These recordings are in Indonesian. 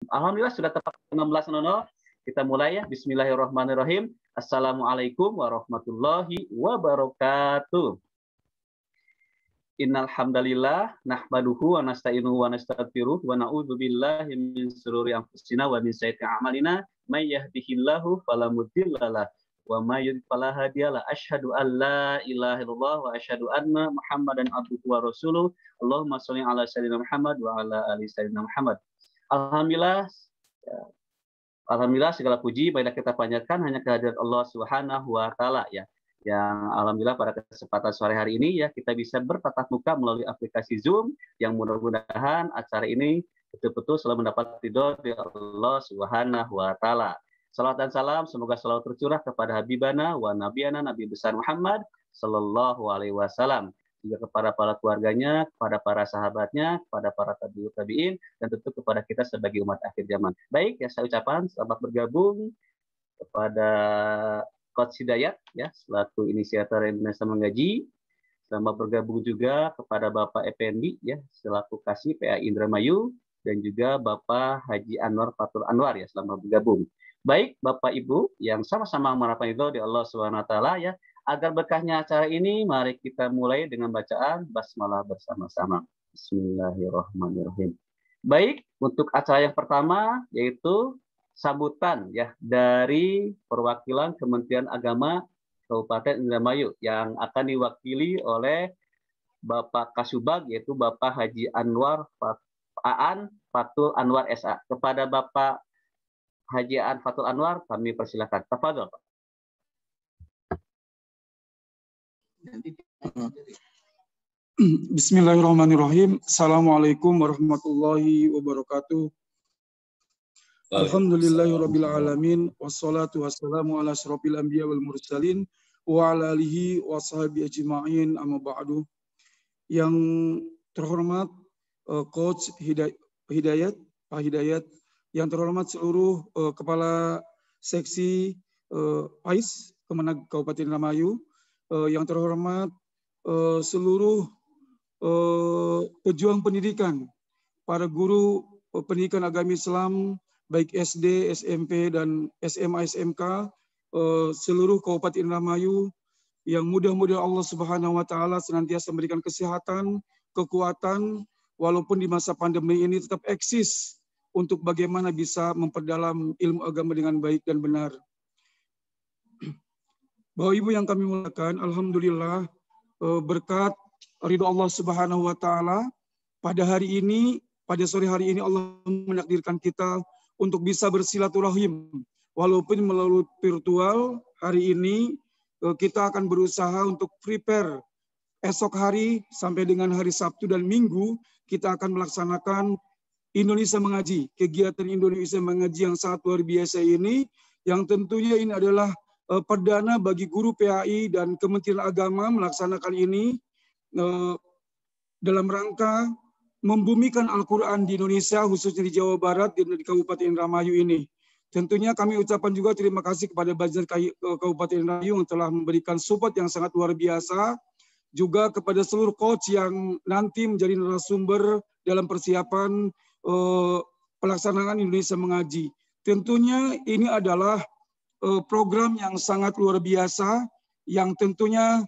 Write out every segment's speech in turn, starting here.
Alhamdulillah sudah tepat 16.00. Kita mulai ya. Bismillahirrahmanirrahim. Assalamualaikum warahmatullahi wabarakatuh. Innal hamdalillah nahmaduhu wa nasta'inuhu wa nastaghfiruh wa na'udzu billahi min shururi anfusina wa min sayyiati a'malina may yahdihillahu fala mudhillalah wa may yudhlil fala hadiyalah. Asyhadu an la ilaha illallah wa asyhadu anna Muhammadan abduhu wa rasuluh. Allahumma shalli ala sayyidina Muhammad wa ala ali sayyidina Muhammad. Alhamdulillah, alhamdulillah segala puji marilah kita panjatkan hanya kehadirat Allah Subhanahu wa taala ya. Yang alhamdulillah pada kesempatan sore hari ini ya kita bisa bertatap muka melalui aplikasi Zoom yang mudah-mudahan acara ini betul-betul selalu mendapat ridho dari Allah Subhanahu wa taala. Salawat dan salam semoga selalu tercurah kepada habibana wa nabiyana Nabi besar Muhammad sallallahu alaihi wasallam, juga kepada para keluarganya, kepada para sahabatnya, kepada para tabi'in dan tentu kepada kita sebagai umat akhir zaman. Baik, ya saya ucapkan selamat bergabung kepada Coach Hidayat ya selaku inisiator Indonesia Mengaji. Selamat bergabung juga kepada Bapak Effendi ya selaku Kasih PA Indramayu dan juga Bapak Haji Anwar Fatur Anwar ya selamat bergabung. Baik Bapak Ibu yang sama-sama mengharapkan itu di Allah Subhanahu wa taala ya, agar berkahnya acara ini mari kita mulai dengan bacaan basmalah bersama-sama. Bismillahirrahmanirrahim. Baik, untuk acara yang pertama yaitu sambutan ya dari perwakilan Kementerian Agama Kabupaten Indramayu yang akan diwakili oleh Bapak Kasubag yaitu Bapak Haji Anwar Aan Fatul Anwar SA. Kepada Bapak Haji Aan Fatul Anwar kami persilakan. Tafadhol Pak. Bismillahirrahmanirrahim. Assalamualaikum warahmatullahi wabarakatuh. Alhamdulillahirabbil alamin wassalatu wassalamu ala asyrofil anbiya wal mursalin wa ala alihi washabihi ajma'in amma ba'du. Yang terhormat Coach Hidayat, Pak Hidayat, yang terhormat seluruh kepala seksi PAIS Kemenag Kabupaten Indramayu, yang terhormat seluruh pejuang pendidikan, para guru pendidikan agama Islam baik SD, SMP, dan SMA, SMK, seluruh Kabupaten Indramayu, yang mudah-mudahan Allah Subhanahu wa taala senantiasa memberikan kesehatan, kekuatan, walaupun di masa pandemi ini tetap eksis untuk bagaimana bisa memperdalam ilmu agama dengan baik dan benar. Bapak Ibu yang kami muliakan, alhamdulillah berkat ridho Allah Subhanahu wa taala pada hari ini, pada sore hari ini Allah menakdirkan kita untuk bisa bersilaturahim. Walaupun melalui virtual, hari ini kita akan berusaha untuk prepare esok hari sampai dengan hari Sabtu dan Minggu kita akan melaksanakan Indonesia Mengaji. Kegiatan Indonesia Mengaji yang sangat luar biasa ini, yang tentunya ini adalah perdana bagi guru PAI dan Kementerian Agama melaksanakan ini dalam rangka membumikan Al-Quran di Indonesia, khususnya di Jawa Barat, di Kabupaten Indramayu ini. Tentunya kami ucapkan juga terima kasih kepada Bazar Kabupaten Indramayu yang telah memberikan support yang sangat luar biasa, juga kepada seluruh coach yang nanti menjadi narasumber dalam persiapan pelaksanaan Indonesia Mengaji. Tentunya ini adalah program yang sangat luar biasa, yang tentunya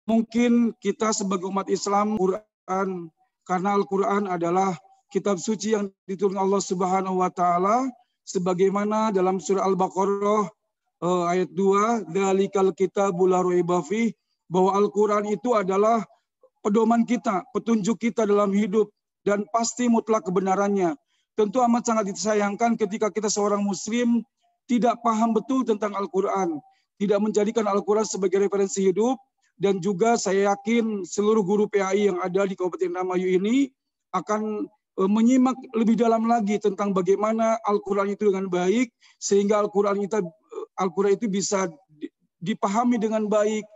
mungkin kita sebagai umat Islam, Quran, karena Al-Quran adalah kitab suci yang diturunkan Allah Subhanahu wa taala, sebagaimana dalam surah Al-Baqarah ayat 2, dzalikal kitabul la raiba fih, bahwa Al-Quran itu adalah pedoman kita, petunjuk kita dalam hidup dan pasti mutlak kebenarannya. Tentu amat sangat disayangkan ketika kita seorang muslim tidak paham betul tentang Al-Quran, tidak menjadikan Al-Quran sebagai referensi hidup. Dan juga saya yakin seluruh guru PAI yang ada di Kabupaten Indramayu ini akan menyimak lebih dalam lagi tentang bagaimana Al-Quran itu dengan baik, sehingga Al-Quran itu bisa dipahami dengan baik,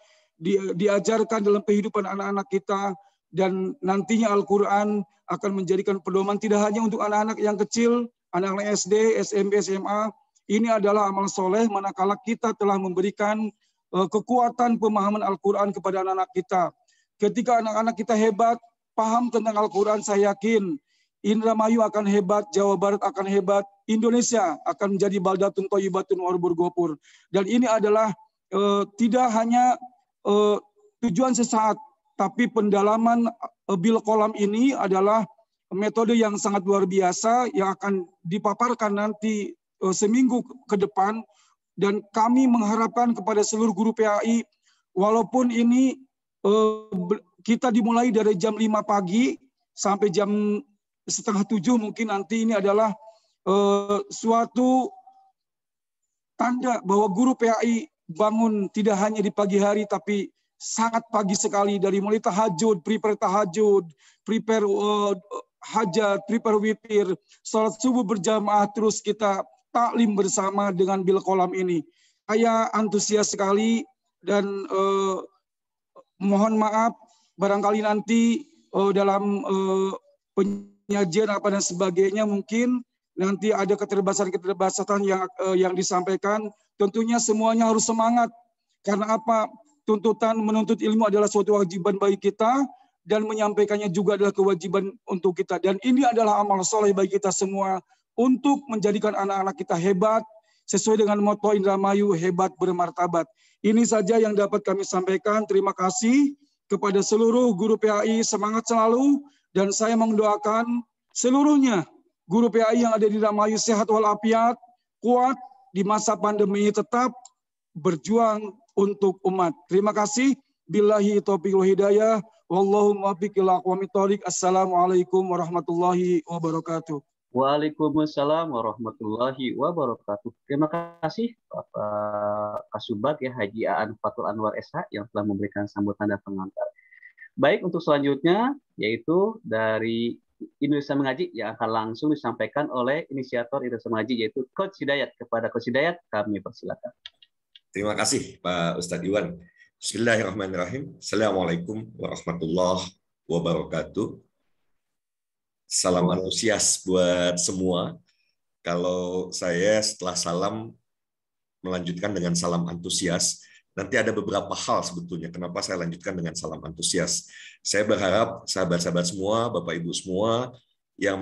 diajarkan dalam kehidupan anak-anak kita, dan nantinya Al-Quran akan menjadikan pedoman tidak hanya untuk anak-anak yang kecil, anak-anak SD, SMP, SMA. Ini adalah amal soleh manakala kita telah memberikan kekuatan pemahaman Al-Quran kepada anak-anak kita. Ketika anak-anak kita hebat, paham tentang Al-Quran, saya yakin Indramayu akan hebat, Jawa Barat akan hebat, Indonesia akan menjadi baldatun thayyibatun wa arbur ghafur. Dan ini adalah tidak hanya tujuan sesaat, tapi pendalaman bil kolam ini adalah metode yang sangat luar biasa yang akan dipaparkan nanti seminggu ke depan. Dan kami mengharapkan kepada seluruh guru PAI, walaupun ini kita dimulai dari jam 5 pagi sampai jam 6:30 mungkin nanti, ini adalah suatu tanda bahwa guru PAI bangun tidak hanya di pagi hari, tapi sangat pagi sekali, dari mulai tahajud, prepare hajat, prepare witir, sholat subuh berjamaah, terus kita taklim bersama dengan bil kolam ini. Saya antusias sekali dan mohon maaf barangkali nanti dalam penyajian apa dan sebagainya mungkin nanti ada keterbatasan yang disampaikan. Tentunya semuanya harus semangat, karena apa? Tuntutan menuntut ilmu adalah suatu kewajiban bagi kita, dan menyampaikannya juga adalah kewajiban untuk kita. Dan ini adalah amal soleh bagi kita semua untuk menjadikan anak-anak kita hebat sesuai dengan moto Indramayu, hebat bermartabat. Ini saja yang dapat kami sampaikan. Terima kasih kepada seluruh guru PAI, semangat selalu, dan saya mendoakan seluruhnya guru PAI yang ada di Indramayu sehat walafiat, kuat di masa pandemi, tetap berjuang untuk umat. Terima kasih. Billahi taufiq wal hidayah. Wallahu muwaffiq ila aqwamit thoriq. Assalamualaikum warahmatullahi wabarakatuh. Waalaikumsalam warahmatullahi wabarakatuh. Terima kasih Bapak Kasubag ya, Haji Aan Fatul Anwar SH yang telah memberikan sambutan dan pengantar. Baik, untuk selanjutnya yaitu dari Indonesia Mengaji yang akan langsung disampaikan oleh inisiator Indonesia Mengaji, yaitu Coach Hidayat. Kepada Coach Hidayat kami persilakan. Terima kasih Pak Ustadz Iwan. Bismillahirrahmanirrahim. Assalamualaikum warahmatullahi wabarakatuh. Salam antusias buat semua. Kalau saya setelah salam melanjutkan dengan salam antusias, nanti ada beberapa hal sebetulnya kenapa saya lanjutkan dengan salam antusias. Saya berharap sahabat-sahabat semua, Bapak Ibu semua yang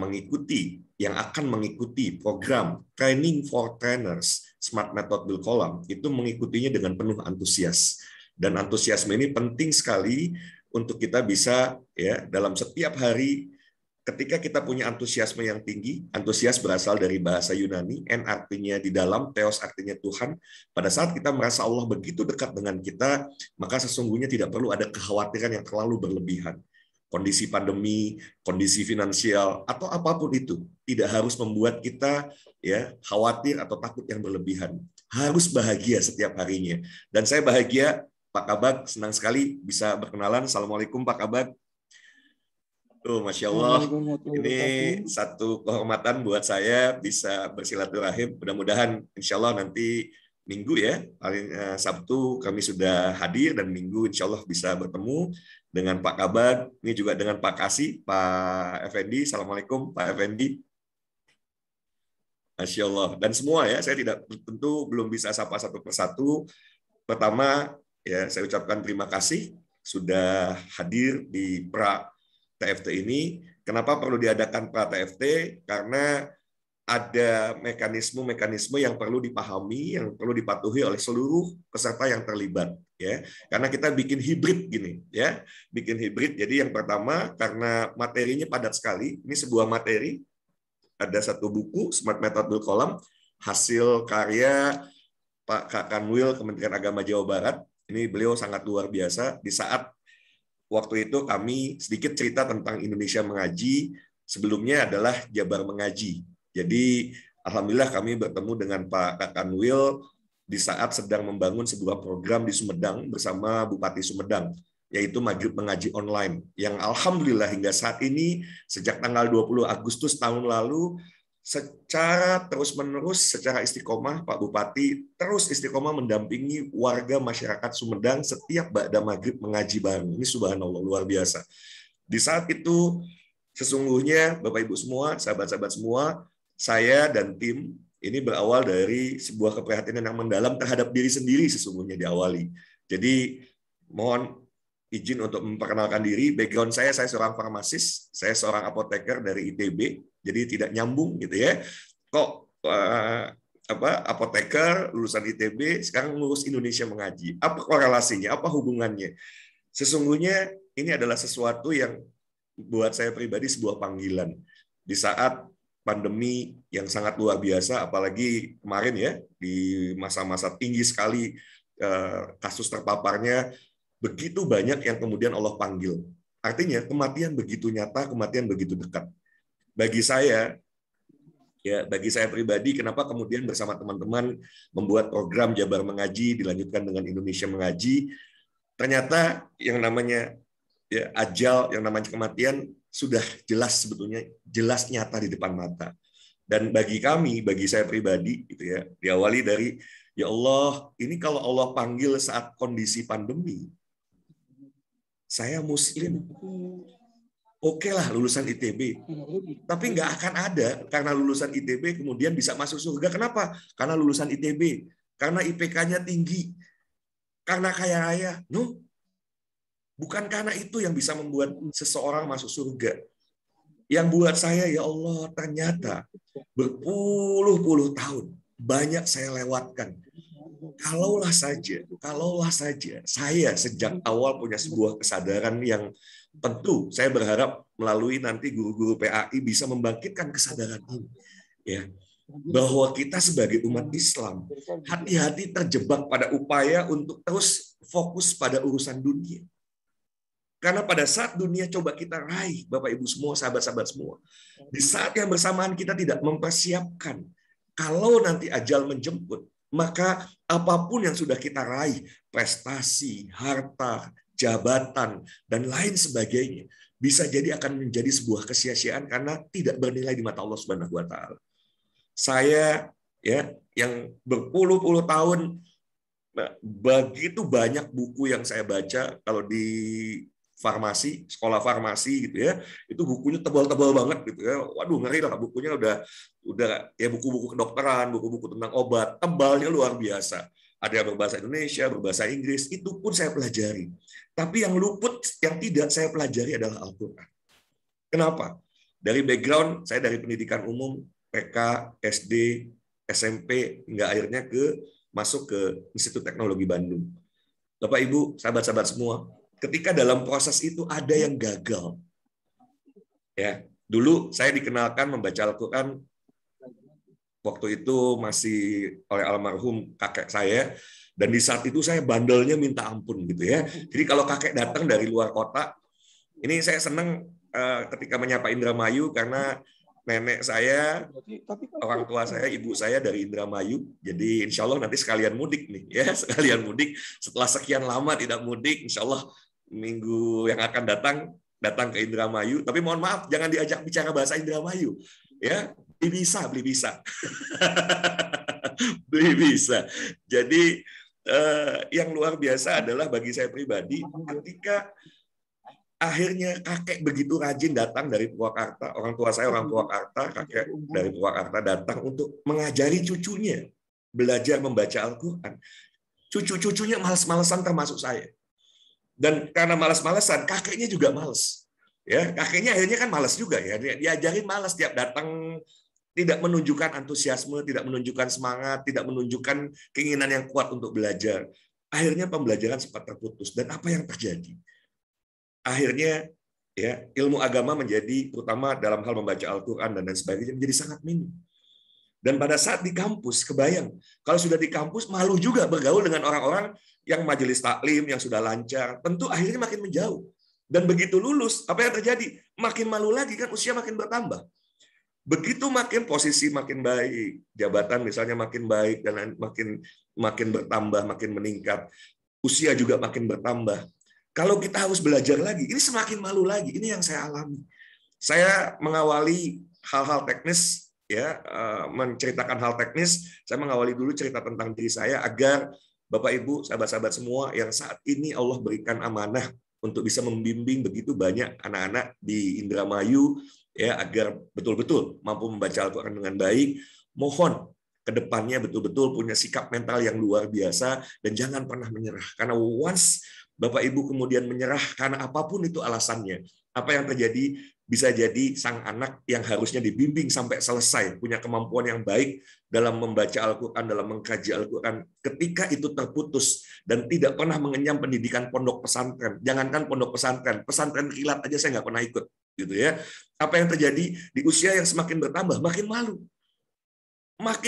akan mengikuti program Training for Trainers Smart Method Bil Kolam itu mengikutinya dengan penuh antusias. Dan antusiasme ini penting sekali untuk kita bisa ya dalam setiap hari. Ketika kita punya antusiasme yang tinggi, antusias berasal dari bahasa Yunani, en artinya di dalam, theos artinya Tuhan. Pada saat kita merasa Allah begitu dekat dengan kita, maka sesungguhnya tidak perlu ada kekhawatiran yang terlalu berlebihan. Kondisi pandemi, kondisi finansial, atau apapun itu, tidak harus membuat kita ya khawatir atau takut yang berlebihan. Harus bahagia setiap harinya. Dan saya bahagia, Pak Kabag, senang sekali bisa berkenalan. Assalamualaikum Pak Kabag. Masya Allah, ini satu kehormatan buat saya bisa bersilaturahim. Mudah-mudahan insya Allah nanti Minggu ya, paling Sabtu kami sudah hadir, dan Minggu insya Allah bisa bertemu dengan Pak Kabag, ini juga dengan Pak Kasih, Pak Effendi. Assalamualaikum Pak Effendi. Masya Allah. Dan semua ya, saya tidak tentu belum bisa sapa satu persatu. Pertama, ya saya ucapkan terima kasih sudah hadir di TFT ini. Kenapa perlu diadakan pra-TFT? Karena ada mekanisme-mekanisme yang perlu dipahami, yang perlu dipatuhi oleh seluruh peserta yang terlibat. Ya, karena kita bikin hibrid gini, ya, bikin hibrid. Jadi yang pertama karena materinya padat sekali. Ini sebuah materi, ada satu buku Smart Method Bil Kolam, hasil karya Pak Kakanwil Kementerian Agama Jawa Barat. Ini beliau sangat luar biasa. Di saat waktu itu kami sedikit cerita tentang Indonesia Mengaji, sebelumnya adalah Jabar Mengaji. Jadi alhamdulillah kami bertemu dengan Pak Kakanwil di saat sedang membangun sebuah program di Sumedang bersama Bupati Sumedang, yaitu Maghrib Mengaji Online, yang alhamdulillah hingga saat ini sejak tanggal 20 Agustus tahun lalu secara terus-menerus, secara istiqomah, Pak Bupati terus istiqomah mendampingi warga masyarakat Sumedang setiap ba'da maghrib mengaji bareng. Ini subhanallah, luar biasa. Di saat itu, sesungguhnya Bapak Ibu semua, sahabat-sahabat semua, saya dan tim ini berawal dari sebuah keprihatinan yang mendalam terhadap diri sendiri sesungguhnya diawali. Jadi mohon izin untuk memperkenalkan diri. Background saya seorang farmasis, saya seorang apoteker dari ITB, jadi tidak nyambung gitu ya. Kok apoteker lulusan ITB sekarang ngurus Indonesia Mengaji? Apa korelasinya? Apa hubungannya? Sesungguhnya ini adalah sesuatu yang buat saya pribadi sebuah panggilan. Di saat pandemi yang sangat luar biasa, apalagi kemarin ya, di masa-masa tinggi sekali kasus terpaparnya, begitu banyak yang kemudian Allah panggil. Artinya kematian begitu nyata, kematian begitu dekat. Bagi saya pribadi, kenapa kemudian bersama teman-teman membuat program Jabar Mengaji, dilanjutkan dengan Indonesia Mengaji, ternyata yang namanya ajal, yang namanya kematian, sudah jelas sebetulnya, jelas nyata di depan mata. Dan bagi kami, bagi saya pribadi, gitu ya, diawali dari, ya Allah, ini kalau Allah panggil saat kondisi pandemi, saya muslim, oke lah lulusan ITB, tapi nggak akan ada karena lulusan ITB kemudian bisa masuk surga. Kenapa? Karena lulusan ITB, karena IPK-nya tinggi, karena kaya raya. No, bukan karena itu yang bisa membuat seseorang masuk surga. Yang buat saya, ya Allah, ternyata berpuluh-puluh tahun banyak saya lewatkan. Kalaulah saja saya sejak awal punya sebuah kesadaran yang tentu saya berharap melalui nanti guru-guru PAI bisa membangkitkan kesadaran ini, ya, bahwa kita sebagai umat Islam hati-hati terjebak pada upaya untuk terus fokus pada urusan dunia. Karena pada saat dunia coba kita raih, Bapak Ibu semua, sahabat-sahabat semua, di saat yang bersamaan kita tidak mempersiapkan, kalau nanti ajal menjemput, maka apapun yang sudah kita raih, prestasi, harta, jabatan, dan lain sebagainya, bisa jadi akan menjadi sebuah kesia-siaan karena tidak bernilai di mata Allah Subhanahu wa Ta'ala. Saya yang berpuluh-puluh tahun, begitu banyak buku yang saya baca. Kalau di farmasi, sekolah farmasi gitu ya, itu bukunya tebal-tebal banget gitu ya. Waduh, ngeri lah, bukunya udah ya buku-buku kedokteran, buku-buku tentang obat, tebalnya luar biasa. Ada yang berbahasa Indonesia, berbahasa Inggris, itu pun saya pelajari. Tapi yang luput, yang tidak saya pelajari adalah Al-Quran. Kenapa? Dari background, saya dari pendidikan umum, PK, SD, SMP, hingga akhirnya masuk ke Institut Teknologi Bandung. Bapak, Ibu, sahabat-sahabat semua, ketika dalam proses itu ada yang gagal. Ya, dulu saya dikenalkan membaca Al-Quran waktu itu masih oleh almarhum kakek saya, dan di saat itu saya bandelnya minta ampun gitu ya. Jadi kalau kakek datang dari luar kota, ini saya senang ketika menyapa Indramayu karena nenek saya, orang tua saya, ibu saya dari Indramayu. Jadi insya Allah nanti sekalian mudik nih ya, sekalian mudik setelah sekian lama tidak mudik, insya Allah minggu yang akan datang ke Indramayu. Tapi mohon maaf, jangan diajak bicara bahasa Indramayu ya. Beli bisa beli bisa. Jadi yang luar biasa adalah bagi saya pribadi, ketika akhirnya kakek begitu rajin datang dari Purwakarta, orang tua saya orang Purwakarta, kakek dari Purwakarta datang untuk mengajari cucunya belajar membaca Al-Quran. Cucu-cucunya malas-malasan termasuk saya. Dan karena malas-malasan, kakeknya juga malas. Ya, kakeknya akhirnya kan malas juga ya. Diajarin malas, tiap datang tidak menunjukkan antusiasme, tidak menunjukkan semangat, tidak menunjukkan keinginan yang kuat untuk belajar. Akhirnya pembelajaran sempat terputus. Dan apa yang terjadi? Akhirnya ya, ilmu agama menjadi, terutama dalam hal membaca Al-Quran dan sebagainya, menjadi sangat minim. Dan pada saat di kampus, kebayang, kalau sudah di kampus, malu juga bergaul dengan orang-orang yang majelis taklim, yang sudah lancar, tentu akhirnya makin menjauh. Dan begitu lulus, apa yang terjadi? Makin malu lagi, kan usia makin bertambah. Begitu makin posisi makin baik, jabatan misalnya makin baik, dan makin bertambah, makin meningkat, usia juga makin bertambah. Kalau kita harus belajar lagi, ini semakin malu lagi. Ini yang saya alami. Saya mengawali hal-hal teknis, ya, menceritakan hal teknis. Saya mengawali dulu cerita tentang diri saya agar Bapak Ibu, sahabat-sahabat semua yang saat ini Allah berikan amanah untuk bisa membimbing begitu banyak anak-anak di Indramayu, ya, agar betul-betul mampu membaca Al-Quran dengan baik. Mohon ke depannya betul-betul punya sikap mental yang luar biasa dan jangan pernah menyerah. Karena once Bapak Ibu kemudian menyerah karena apapun itu alasannya, apa yang terjadi bisa jadi sang anak yang harusnya dibimbing sampai selesai, punya kemampuan yang baik dalam membaca Al-Quran, dalam mengkaji Al-Quran, ketika itu terputus dan tidak pernah mengenyam pendidikan pondok pesantren. Jangankan pondok pesantren, pesantren kilat aja saya nggak pernah ikut, gitu ya. Apa yang terjadi di usia yang semakin bertambah, makin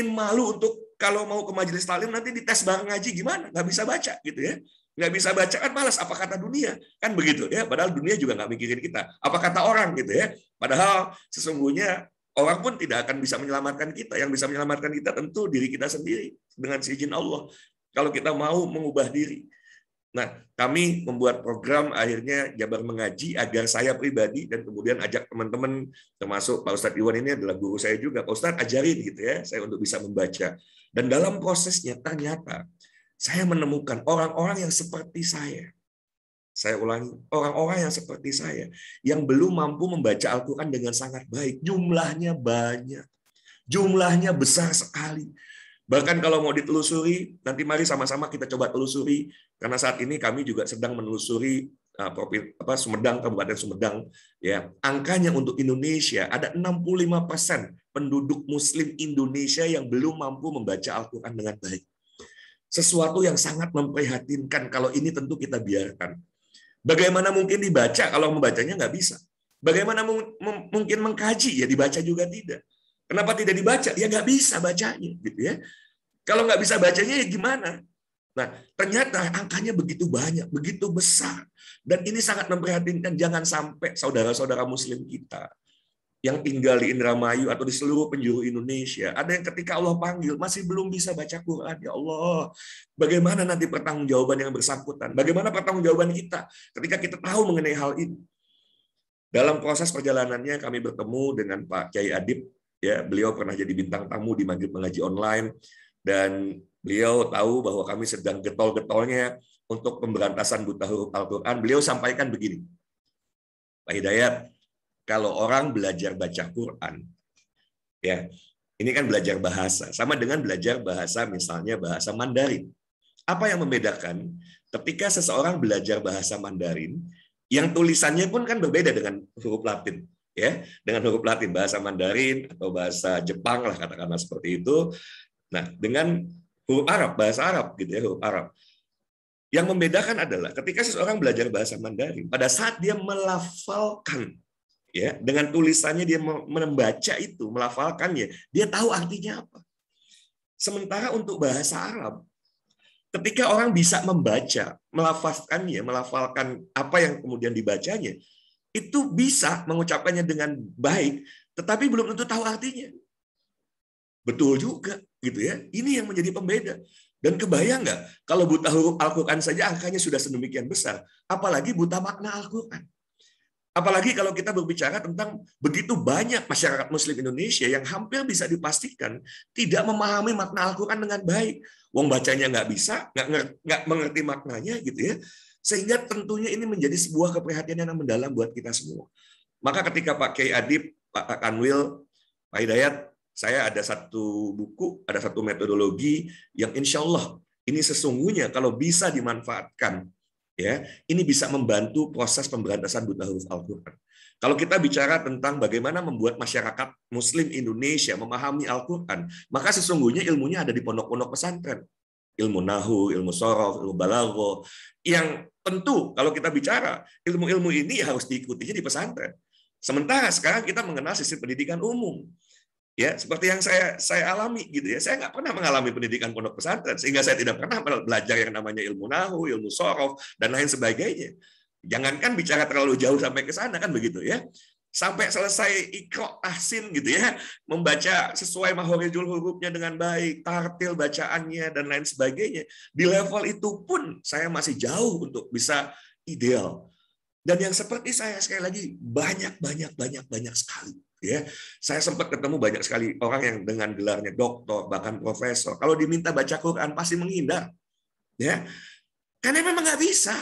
malu untuk kalau mau ke majelis taklim nanti dites bareng ngaji gimana, nggak bisa baca, gitu ya. Nggak bisa baca kan malas, apa kata dunia, kan begitu ya. Padahal dunia juga nggak mikirin kita, apa kata orang, gitu ya. Padahal sesungguhnya orang pun tidak akan bisa menyelamatkan kita. Yang bisa menyelamatkan kita tentu diri kita sendiri dengan seizin Allah. Kalau kita mau mengubah diri. Nah, kami membuat program akhirnya Jabar Mengaji agar saya pribadi dan kemudian ajak teman-teman, termasuk Pak Ustadz Iwan ini adalah guru saya juga. Pak Ustadz ajarin gitu ya, saya untuk bisa membaca. Dan dalam prosesnya ternyata saya menemukan orang-orang yang seperti saya. Saya ulangi, orang-orang yang seperti saya, yang belum mampu membaca Al-Quran dengan sangat baik. Jumlahnya banyak. Jumlahnya besar sekali. Bahkan kalau mau ditelusuri, nanti mari sama-sama kita coba telusuri, karena saat ini kami juga sedang menelusuri Sumedang, Kabupaten Sumedang. Ya, angkanya untuk Indonesia, ada 65% penduduk Muslim Indonesia yang belum mampu membaca Al-Quran dengan baik. Sesuatu yang sangat memprihatinkan kalau ini tentu kita biarkan. Bagaimana mungkin dibaca kalau membacanya nggak bisa? Bagaimana mungkin mengkaji? Ya dibaca juga tidak. Kenapa tidak dibaca? Ya nggak bisa bacanya, gitu ya. Kalau nggak bisa bacanya ya gimana? Nah, ternyata angkanya begitu banyak, begitu besar. Dan ini sangat memprihatinkan. Jangan sampai saudara-saudara Muslim kita yang tinggal di Indramayu atau di seluruh penjuru Indonesia, ada yang ketika Allah panggil masih belum bisa baca Quran. Ya Allah, bagaimana nanti pertanggungjawaban yang bersangkutan? Bagaimana pertanggungjawaban kita ketika kita tahu mengenai hal ini? Dalam proses perjalanannya kami bertemu dengan Pak Kiai Adib, ya, beliau pernah jadi bintang tamu di Maghrib Mengaji Online, dan beliau tahu bahwa kami sedang getol-getolnya untuk pemberantasan buta huruf Al-Quran. Beliau sampaikan begini, Pak Hidayat, kalau orang belajar baca Quran, ya, ini kan belajar bahasa, sama dengan belajar bahasa, misalnya bahasa Mandarin. Apa yang membedakan ketika seseorang belajar bahasa Mandarin, yang tulisannya pun kan berbeda dengan huruf Latin, ya, dengan huruf Latin, bahasa Mandarin atau bahasa Jepang lah katakanlah seperti itu. Nah, dengan huruf Arab, bahasa Arab, gitu ya, huruf Arab. Yang membedakan adalah ketika seseorang belajar bahasa Mandarin, pada saat dia melafalkan, ya, dengan tulisannya dia membaca itu, melafalkannya, dia tahu artinya apa. Sementara untuk bahasa Arab, ketika orang bisa membaca, melafalkannya, melafalkan apa yang kemudian dibacanya, itu bisa mengucapkannya dengan baik, tetapi belum tentu tahu artinya. Betul juga, gitu ya. Ini yang menjadi pembeda. Dan kebayang nggak, kalau buta huruf Al-Quran saja angkanya sudah sedemikian besar, apalagi buta makna Al-Quran. Apalagi kalau kita berbicara tentang begitu banyak masyarakat Muslim Indonesia yang hampir bisa dipastikan tidak memahami makna Al-Quran dengan baik. Wong bacanya nggak bisa, nggak mengerti maknanya, gitu ya. Sehingga tentunya ini menjadi sebuah keprihatinan yang mendalam buat kita semua. Maka ketika Pak Kiai Adib, Pak Kanwil, Pak Hidayat, saya ada satu buku, ada satu metodologi yang insya Allah ini sesungguhnya kalau bisa dimanfaatkan, ya, ini bisa membantu proses pemberantasan buta huruf Al-Quran. Kalau kita bicara tentang bagaimana membuat masyarakat Muslim Indonesia memahami Al-Quran, maka sesungguhnya ilmunya ada di pondok-pondok pesantren. Ilmu nahu, ilmu sorof, ilmu balagho, yang tentu kalau kita bicara ilmu-ilmu ini harus diikutinya di pesantren. Sementara sekarang kita mengenal sistem pendidikan umum. Ya, seperti yang saya alami, gitu ya. Saya nggak pernah mengalami pendidikan pondok pesantren, sehingga saya tidak pernah belajar yang namanya ilmu nahu, ilmu sorof, dan lain sebagainya. Jangankan bicara terlalu jauh sampai ke sana, kan begitu ya. Sampai selesai Iqra, tahsin, gitu ya, membaca sesuai mahorijul hurufnya dengan baik, tartil bacaannya, dan lain sebagainya. Di level itu pun saya masih jauh untuk bisa ideal. Dan yang seperti saya, sekali lagi, banyak sekali. Ya, saya sempat ketemu banyak sekali orang yang dengan gelarnya doktor, bahkan profesor. Kalau diminta baca Quran pasti menghindar, ya, karena memang nggak bisa.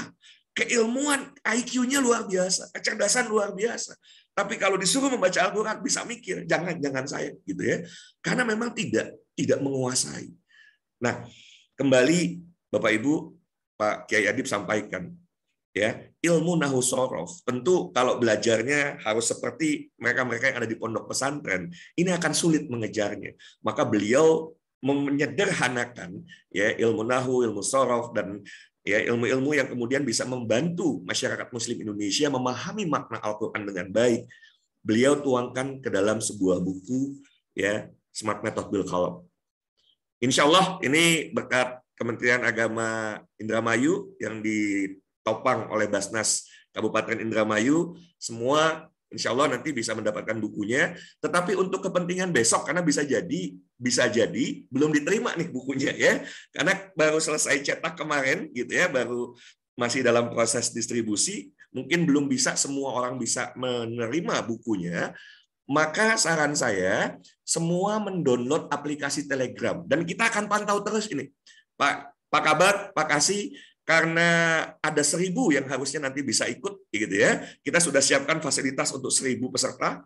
Keilmuan, IQ-nya luar biasa, kecerdasan luar biasa. Tapi kalau disuruh membaca Al-Quran bisa mikir, jangan saya, gitu ya, karena memang tidak menguasai. Nah, kembali Bapak Ibu, Pak Kiai Adib sampaikan, ya, ilmu nahwu sorof. Tentu kalau belajarnya harus seperti mereka-mereka yang ada di pondok pesantren, ini akan sulit mengejarnya. Maka beliau menyederhanakan ya ilmu nahwu, ilmu sorof, dan ya ilmu-ilmu yang kemudian bisa membantu masyarakat Muslim Indonesia memahami makna Al-Quran dengan baik. Beliau tuangkan ke dalam sebuah buku ya, Smart Method Bil Qalam. Insya Allah ini berkat Kementerian Agama Indramayu yang ditopang oleh Basnas Kabupaten Indramayu, semua insya Allah nanti bisa mendapatkan bukunya. Tetapi untuk kepentingan besok, karena bisa jadi belum diterima nih bukunya ya, karena baru selesai cetak kemarin gitu ya, baru masih dalam proses distribusi, mungkin belum bisa semua orang bisa menerima bukunya. Maka saran saya semua mendownload aplikasi Telegram, dan kita akan pantau terus ini. Pak Kabar, Pak Kasih, karena ada 1.000 yang harusnya nanti bisa ikut, gitu ya. Kita sudah siapkan fasilitas untuk 1.000 peserta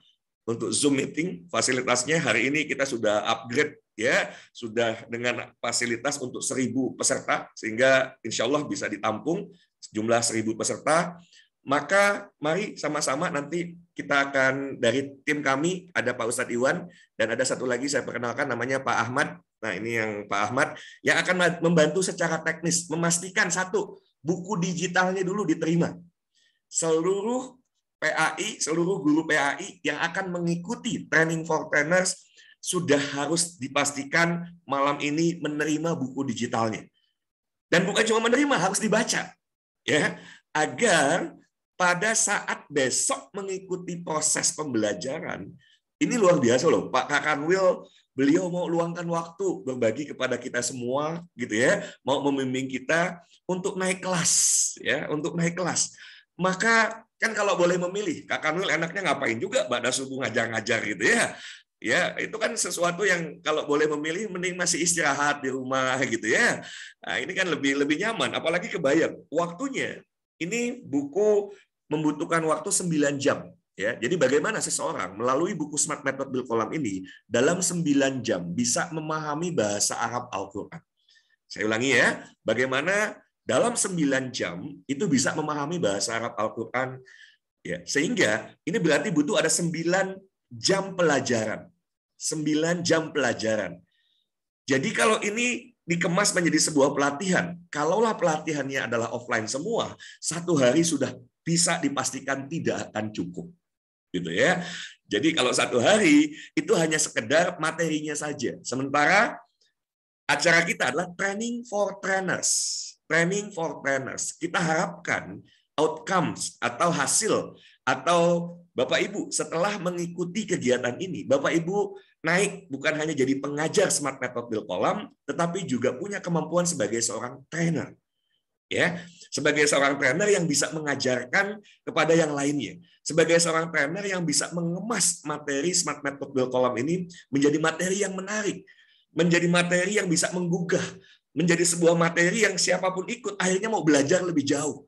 untuk Zoom meeting. Fasilitasnya hari ini kita sudah upgrade, ya, sudah dengan fasilitas untuk 1.000 peserta, sehingga insya Allah bisa ditampung jumlah 1.000 peserta. Maka mari sama-sama nanti kita akan dari tim kami, ada Pak Ustadz Iwan, dan ada satu lagi saya perkenalkan namanya Pak Ahmad. Nah, ini yang Pak Ahmad yang akan membantu secara teknis memastikan satu, buku digitalnya dulu diterima. Seluruh PAI, seluruh guru PAI yang akan mengikuti training for trainers sudah harus dipastikan malam ini menerima buku digitalnya. Dan bukan cuma menerima, harus dibaca. Ya, agar pada saat besok mengikuti proses pembelajaran, ini luar biasa loh, Pak Kakanwil, beliau mau luangkan waktu berbagi kepada kita semua, gitu ya, mau membimbing kita untuk naik kelas, ya, untuk naik kelas. Maka kan kalau boleh memilih, Kakanwil enaknya ngapain juga, pada subuh ngajar-ngajar gitu ya. Ya, itu kan sesuatu yang kalau boleh memilih, mending masih istirahat di rumah gitu ya. Nah, ini kan lebih nyaman, apalagi kebayang waktunya. Ini buku membutuhkan waktu 9 jam. Ya, jadi bagaimana seseorang melalui buku Smart Method Bil Qalam ini dalam 9 jam bisa memahami bahasa Arab Al-Quran. Saya ulangi ya, bagaimana dalam 9 jam itu bisa memahami bahasa Arab Al-Quran. Ya, sehingga ini berarti butuh ada 9 jam pelajaran. 9 jam pelajaran. Jadi kalau ini dikemas menjadi sebuah pelatihan, kalaulah pelatihannya adalah offline semua, 1 hari sudah bisa dipastikan tidak akan cukup. Gitu ya. Jadi kalau 1 hari itu hanya sekedar materinya saja. Sementara acara kita adalah training for trainers. Training for trainers. Kita harapkan outcomes atau hasil atau Bapak Ibu setelah mengikuti kegiatan ini, Bapak Ibu naik bukan hanya jadi pengajar Smart Method Bil Qalam, tetapi juga punya kemampuan sebagai seorang trainer. Ya, sebagai seorang trainer yang bisa mengajarkan kepada yang lainnya, sebagai seorang trainer yang bisa mengemas materi Smart Method Bil Qalam ini menjadi materi yang menarik, menjadi materi yang bisa menggugah, menjadi sebuah materi yang siapapun ikut akhirnya mau belajar lebih jauh.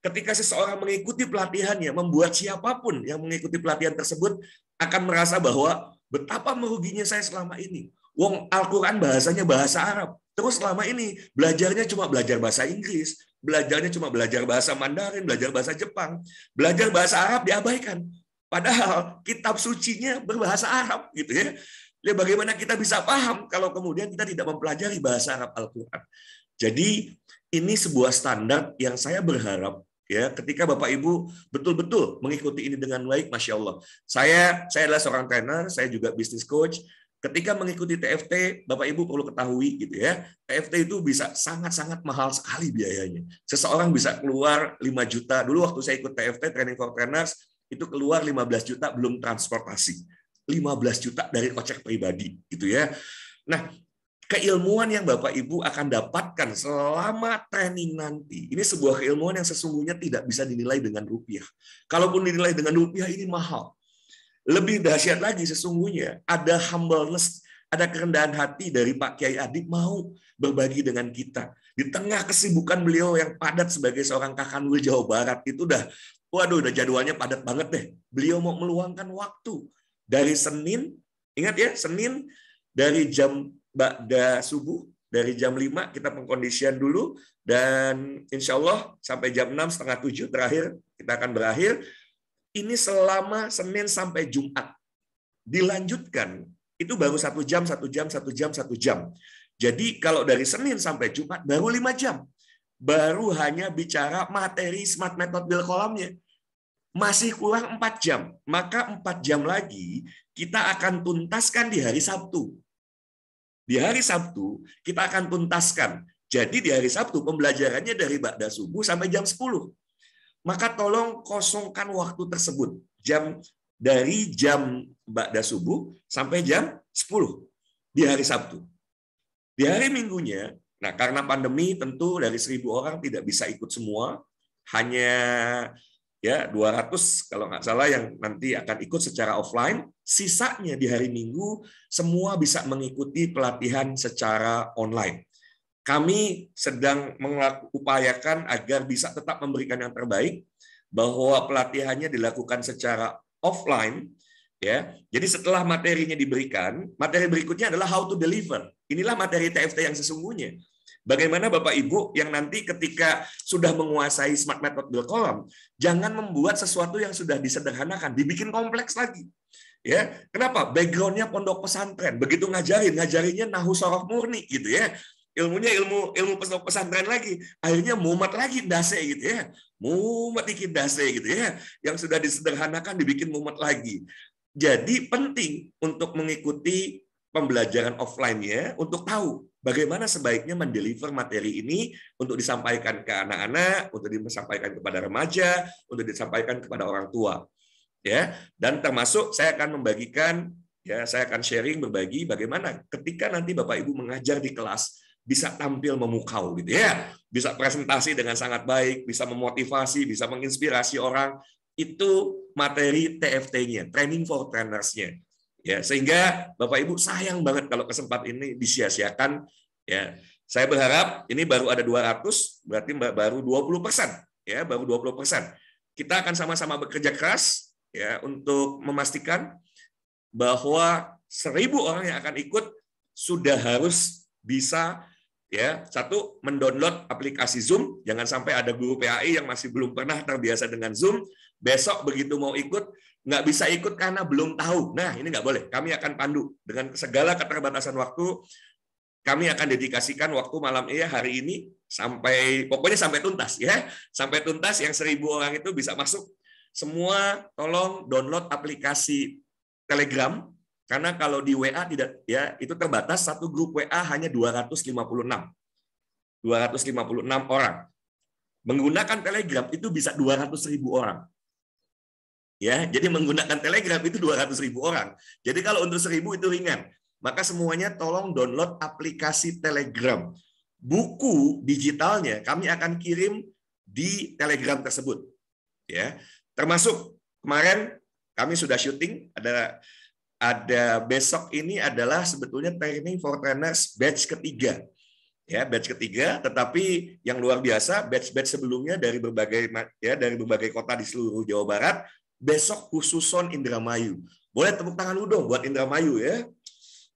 Ketika seseorang mengikuti pelatihannya, membuat siapapun yang mengikuti pelatihan tersebut akan merasa bahwa betapa meruginya saya selama ini. Wong Al-Quran bahasanya bahasa Arab. Terus selama ini belajarnya cuma belajar bahasa Inggris, belajarnya cuma belajar bahasa Mandarin, belajar bahasa Jepang, belajar bahasa Arab diabaikan. Padahal kitab sucinya berbahasa Arab, gitu ya. Ya bagaimana kita bisa paham kalau kemudian kita tidak mempelajari bahasa Arab Al-Quran. Jadi ini sebuah standar yang saya berharap ya ketika Bapak Ibu betul-betul mengikuti ini dengan baik, Masya Allah. Saya adalah seorang trainer, saya juga business coach. Ketika mengikuti TFT, Bapak Ibu perlu ketahui gitu ya, TFT itu bisa sangat-sangat mahal sekali biayanya. Seseorang bisa keluar 5 juta. Dulu waktu saya ikut TFT, Training for Trainers, itu keluar 15 juta belum transportasi. 15 juta dari kocek pribadi gitu ya. Nah, keilmuan yang Bapak Ibu akan dapatkan selama training nanti, ini sebuah keilmuan yang sesungguhnya tidak bisa dinilai dengan rupiah. Kalaupun dinilai dengan rupiah, ini mahal. Lebih dahsyat lagi sesungguhnya, ada humbleness, ada kerendahan hati dari Pak Kiai Adib mau berbagi dengan kita. Di tengah kesibukan beliau yang padat sebagai seorang Kakanwil Jawa Barat, itu udah jadwalnya padat banget deh. Beliau mau meluangkan waktu dari Senin, ingat ya, Senin dari jam ba'da subuh, dari jam 5 kita pengkondisian dulu, dan insya Allah sampai jam 6, setengah 7 terakhir kita akan berakhir. Ini selama Senin sampai Jumat. Dilanjutkan, itu baru 1 jam, 1 jam, 1 jam, 1 jam. Jadi kalau dari Senin sampai Jumat baru 5 jam. Baru hanya bicara materi Smart Method Bil Kolamnya. Masih kurang 4 jam. Maka 4 jam lagi kita akan tuntaskan di hari Sabtu. Di hari Sabtu kita akan tuntaskan. Jadi di hari Sabtu pembelajarannya dari ba'da subuh sampai jam 10. Maka tolong kosongkan waktu tersebut. Dari jam ba'da subuh sampai jam 10 di hari Sabtu. Di hari Minggunya, nah karena pandemi tentu dari 1.000 orang tidak bisa ikut semua, hanya ya 200 kalau nggak salah yang nanti akan ikut secara offline. Sisanya di hari Minggu semua bisa mengikuti pelatihan secara online. Kami sedang mengupayakan agar bisa tetap memberikan yang terbaik, bahwa pelatihannya dilakukan secara offline. Ya, jadi setelah materinya diberikan, materi berikutnya adalah how to deliver. Inilah materi TFT yang sesungguhnya. Bagaimana Bapak Ibu yang nanti ketika sudah menguasai Smart Method Bil Kolam, jangan membuat sesuatu yang sudah disederhanakan, dibikin kompleks lagi. Ya, kenapa? Backgroundnya pondok pesantren, begitu ngajarinnya nahu sorof murni gitu ya. Ilmunya ilmu pesantren lagi, akhirnya mumet lagi dase gitu ya. Mumet dikit dase gitu ya. Yang sudah disederhanakan dibikin mumet lagi. Jadi penting untuk mengikuti pembelajaran offline-nya untuk tahu bagaimana sebaiknya mendeliver materi ini untuk disampaikan ke anak-anak, untuk disampaikan kepada remaja, untuk disampaikan kepada orang tua. Ya, dan termasuk saya akan membagikan, ya, saya akan sharing berbagi bagaimana ketika nanti Bapak Ibu mengajar di kelas bisa tampil memukau gitu ya, bisa presentasi dengan sangat baik, bisa memotivasi, bisa menginspirasi orang. Itu materi TFT-nya, training for trainers-nya. Ya, sehingga Bapak Ibu sayang banget kalau kesempatan ini disia-siakan. Ya, saya berharap ini baru ada 200, berarti baru 20%. Ya, baru 20%. Kita akan sama-sama bekerja keras ya untuk memastikan bahwa 1.000 orang yang akan ikut sudah harus bisa ya, satu, mendownload aplikasi Zoom. Jangan sampai ada guru PAI yang masih belum pernah terbiasa dengan Zoom. Besok begitu mau ikut, nggak bisa ikut karena belum tahu. Nah, ini nggak boleh. Kami akan pandu. Dengan segala keterbatasan waktu, kami akan dedikasikan waktu malam hari ini pokoknya sampai tuntas ya. Sampai tuntas yang 1.000 orang itu bisa masuk. Semua tolong download aplikasi Telegram. Karena kalau di WA tidak ya, itu terbatas, satu grup WA hanya 256 orang. Menggunakan Telegram itu bisa 200.000 orang. Ya, jadi menggunakan Telegram itu 200.000 orang. Jadi kalau untuk 1.000 itu ringan. Maka semuanya tolong download aplikasi Telegram. Buku digitalnya kami akan kirim di Telegram tersebut. Ya, termasuk kemarin kami sudah syuting, ada besok ini adalah sebetulnya training for trainers batch ketiga. Ya, batch ketiga, tetapi yang luar biasa, batch-batch sebelumnya dari berbagai kota di seluruh Jawa Barat. Besok khususon Indramayu. Boleh tepuk tangan dulu dong buat Indramayu ya.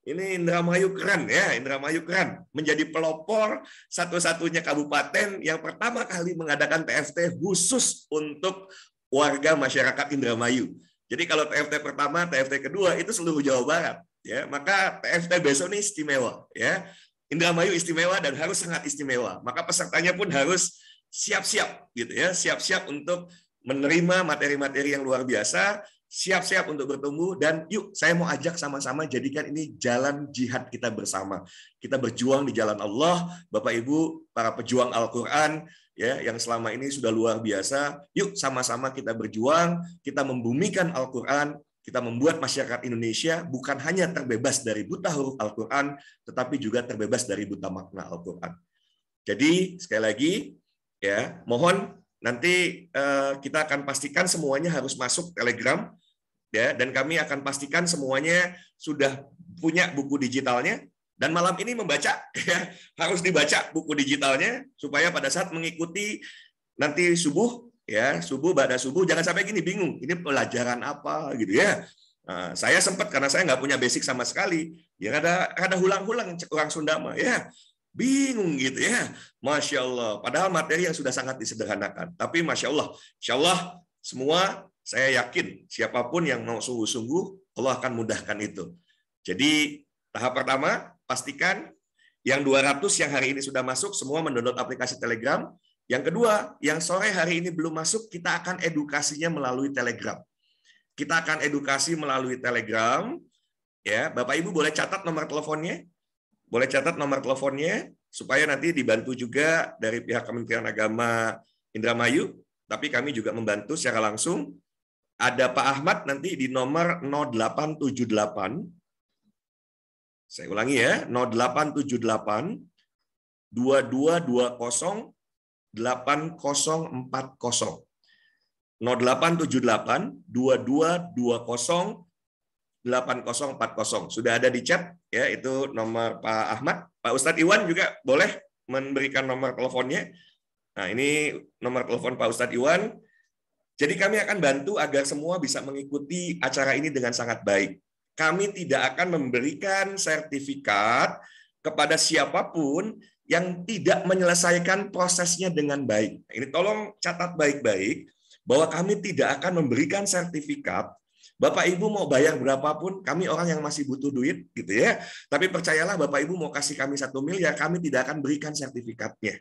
Ini Indramayu keren ya, Indramayu keren. Menjadi pelopor satu-satunya kabupaten yang pertama kali mengadakan TFT khusus untuk warga masyarakat Indramayu. Jadi kalau TFT pertama, TFT kedua itu seluruh Jawa Barat ya. Maka TFT besok ini istimewa ya. Indramayu istimewa dan harus sangat istimewa. Maka pesertanya pun harus siap-siap gitu ya, siap-siap untuk menerima materi-materi yang luar biasa, siap-siap untuk bertumbuh, dan yuk saya mau ajak sama-sama jadikan ini jalan jihad kita bersama. Kita berjuang di jalan Allah, Bapak Ibu, para pejuang Al-Quran, ya, yang selama ini sudah luar biasa. Yuk sama-sama kita berjuang, kita membumikan Al-Quran, kita membuat masyarakat Indonesia bukan hanya terbebas dari buta huruf Al-Quran, tetapi juga terbebas dari buta makna Al-Quran. Jadi sekali lagi, ya, mohon nanti kita akan pastikan semuanya harus masuk Telegram, ya, dan kami akan pastikan semuanya sudah punya buku digitalnya. Dan malam ini membaca, ya, harus dibaca buku digitalnya supaya pada saat mengikuti nanti subuh, ya, ba'da subuh, jangan sampai gini bingung, ini pelajaran apa gitu ya. Nah, saya sempat karena saya nggak punya basic sama sekali, ya ada hulang-hulang orang Sunda mah, ya. Bingung gitu ya. Masya Allah. Padahal materi yang sudah sangat disederhanakan. Tapi Masya Allah. Insya Allah semua saya yakin siapapun yang mau sungguh-sungguh, Allah akan mudahkan itu. Jadi tahap pertama, pastikan yang 200 yang hari ini sudah masuk, semua mendownload aplikasi Telegram. Yang kedua, yang sore hari ini belum masuk, kita akan edukasinya melalui Telegram. Kita akan edukasi melalui Telegram. Ya, Bapak Ibu boleh catat nomor teleponnya. Boleh catat nomor teleponnya, supaya nanti dibantu juga dari pihak Kementerian Agama Indramayu, tapi kami juga membantu secara langsung. Ada Pak Ahmad nanti di nomor 0878, saya ulangi ya, 0878 2220 8040. 0878 2220 8040. Sudah ada di chat ya, itu nomor Pak Ahmad. Pak Ustadz Iwan juga boleh memberikan nomor teleponnya. Nah, ini nomor telepon Pak Ustadz Iwan. Jadi kami akan bantu agar semua bisa mengikuti acara ini dengan sangat baik. Kami tidak akan memberikan sertifikat kepada siapapun yang tidak menyelesaikan prosesnya dengan baik. Ini tolong catat baik-baik bahwa kami tidak akan memberikan sertifikat. Bapak Ibu mau bayar berapapun, kami orang yang masih butuh duit, gitu ya. Tapi percayalah, Bapak Ibu mau kasih kami 1 miliar, kami tidak akan berikan sertifikatnya.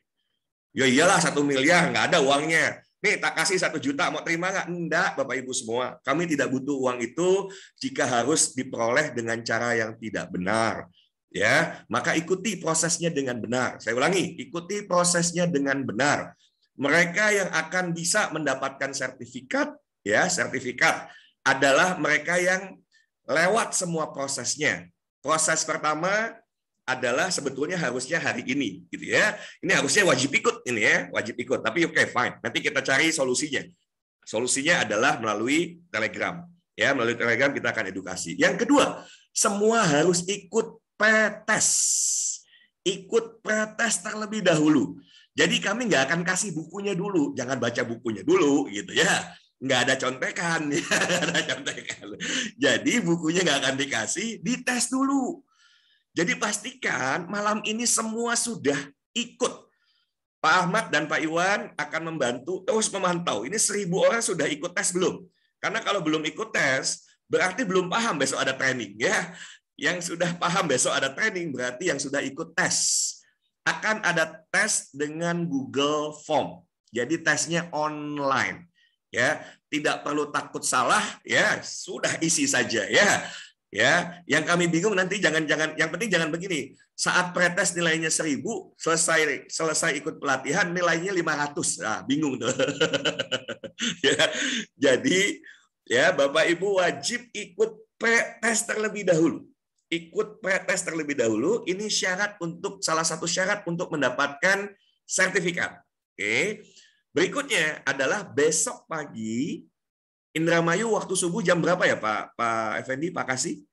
Ya iyalah 1 miliar, nggak ada uangnya. Nih tak kasih 1 juta, mau terima nggak? Enggak, Bapak Ibu semua. Kami tidak butuh uang itu jika harus diperoleh dengan cara yang tidak benar. Ya, maka ikuti prosesnya dengan benar. Saya ulangi, ikuti prosesnya dengan benar. Mereka yang akan bisa mendapatkan sertifikat, ya sertifikat, adalah mereka yang lewat semua prosesnya. Proses pertama adalah sebetulnya harusnya hari ini, gitu ya. Ini harusnya wajib ikut ini ya, wajib ikut. Tapi oke, fine. Nanti kita cari solusinya. Solusinya adalah melalui Telegram. Ya, melalui Telegram kita akan edukasi. Yang kedua, semua harus ikut pretest. Ikut pretest terlebih dahulu. Jadi kami nggak akan kasih bukunya dulu, jangan baca bukunya dulu, gitu ya. Nggak ada contekan, ya. Nggak ada contekan. Jadi bukunya nggak akan dikasih, dites dulu. Jadi pastikan malam ini semua sudah ikut. Pak Ahmad dan Pak Iwan akan membantu terus memantau. Ini 1.000 orang sudah ikut tes belum? Karena kalau belum ikut tes, berarti belum paham besok ada training. Ya, yang sudah paham besok ada training berarti yang sudah ikut tes. Akan ada tes dengan Google Form. Jadi tesnya online. Ya, tidak perlu takut salah, ya sudah isi saja ya. Ya, yang kami bingung nanti jangan yang penting jangan begini. Saat pretest nilainya 1.000, selesai ikut pelatihan nilainya 500. Nah, bingung tuh. Ya, jadi ya Bapak Ibu wajib ikut pretest terlebih dahulu. Ikut pretest terlebih dahulu, ini syarat untuk salah satu syarat untuk mendapatkan sertifikat. Oke. Berikutnya adalah besok pagi Indramayu waktu subuh jam berapa ya Pak Effendi, Pak Kasih?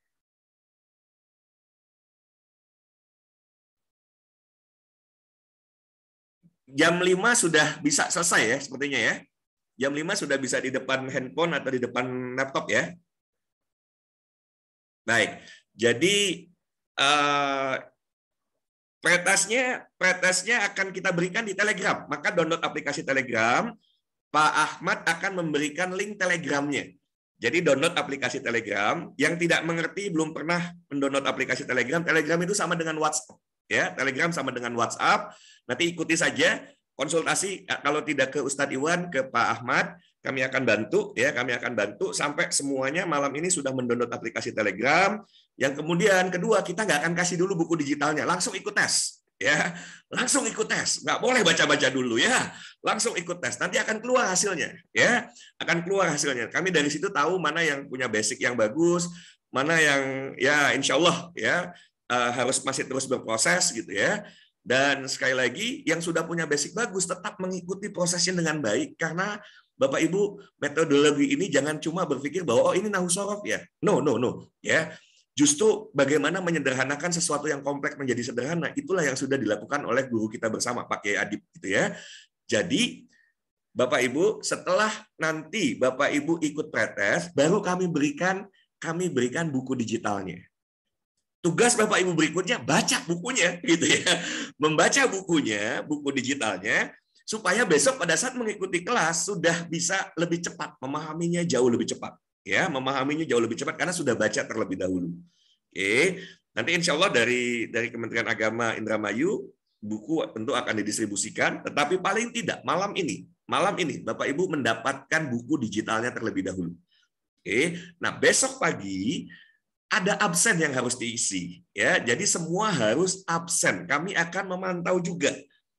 Jam 5 sudah bisa selesai ya sepertinya ya. Jam 5 sudah bisa di depan handphone atau di depan laptop ya. Baik. Jadi pretestnya akan kita berikan di Telegram. Maka download aplikasi Telegram. Pak Ahmad akan memberikan link Telegramnya. Jadi download aplikasi Telegram. Yang tidak mengerti belum pernah mendownload aplikasi Telegram. Telegram itu sama dengan WhatsApp. Ya, Telegram sama dengan WhatsApp. Nanti ikuti saja konsultasi. Kalau tidak ke Ustadz Iwan, ke Pak Ahmad, kami akan bantu. Ya, kami akan bantu sampai semuanya malam ini sudah mendownload aplikasi Telegram. Yang kemudian kedua, kita nggak akan kasih dulu buku digitalnya, langsung ikut tes, ya, langsung ikut tes, nggak boleh baca-baca dulu ya, langsung ikut tes, nanti akan keluar hasilnya, ya, akan keluar hasilnya. Kami dari situ tahu mana yang punya basic yang bagus, mana yang ya Insya Allah ya harus masih terus berproses gitu ya. Dan sekali lagi, yang sudah punya basic bagus tetap mengikuti prosesnya dengan baik karena Bapak Ibu metodologi ini jangan cuma berpikir bahwa oh ini nahwu shorof ya, no ya. Justru bagaimana menyederhanakan sesuatu yang kompleks menjadi sederhana, itulah yang sudah dilakukan oleh guru kita bersama, Pak Kiai Adib, gitu ya. Jadi, Bapak Ibu, setelah nanti Bapak Ibu ikut pretest, baru kami berikan buku digitalnya. Tugas Bapak Ibu berikutnya baca bukunya gitu ya. Membaca bukunya, buku digitalnya, supaya besok pada saat mengikuti kelas sudah bisa lebih cepat, memahaminya jauh lebih cepat. Ya, memahaminya jauh lebih cepat karena sudah baca terlebih dahulu. Oke, nanti insya Allah dari Kementerian Agama Indramayu buku tentu akan didistribusikan, tetapi paling tidak malam ini Bapak Ibu mendapatkan buku digitalnya terlebih dahulu. Oke, nah besok pagi ada absen yang harus diisi, ya. Jadi semua harus absen. Kami akan memantau juga,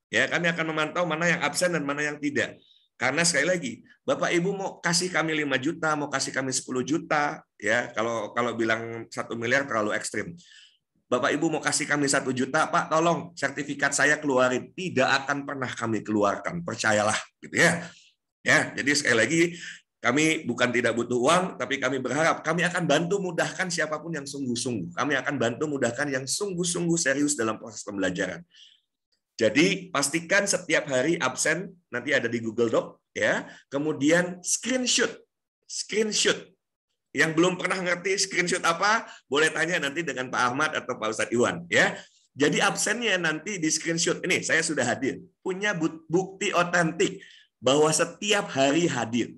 ya. Kami akan memantau mana yang absen dan mana yang tidak. Karena sekali lagi, Bapak Ibu mau kasih kami 5 juta, mau kasih kami 10 juta, ya. Kalau bilang 1 miliar terlalu ekstrim. Bapak Ibu mau kasih kami 1 juta, Pak, tolong sertifikat saya keluarin. Tidak akan pernah kami keluarkan, percayalah, gitu ya. Ya, jadi sekali lagi, kami bukan tidak butuh uang, tapi kami berharap kami akan bantu mudahkan siapapun yang sungguh-sungguh. Kami akan bantu mudahkan yang sungguh-sungguh serius dalam proses pembelajaran. Jadi pastikan setiap hari absen, nanti ada di Google Doc, ya. Kemudian screenshot. Yang belum pernah ngerti screenshot apa, boleh tanya nanti dengan Pak Ahmad atau Pak Ustadz Iwan, ya. Jadi absennya nanti di screenshot. Ini saya sudah hadir, punya bukti otentik bahwa setiap hari hadir.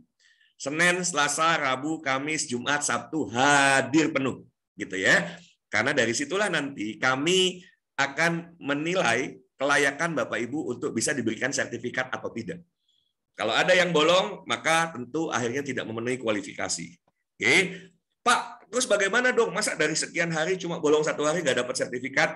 Senin, Selasa, Rabu, Kamis, Jumat, Sabtu hadir penuh, gitu ya. Karena dari situlah nanti kami akan menilai kelayakan Bapak Ibu untuk bisa diberikan sertifikat atau tidak. Kalau ada yang bolong, maka tentu akhirnya tidak memenuhi kualifikasi. Oke, Pak, terus bagaimana dong? Masa dari sekian hari cuma bolong 1 hari nggak dapat sertifikat?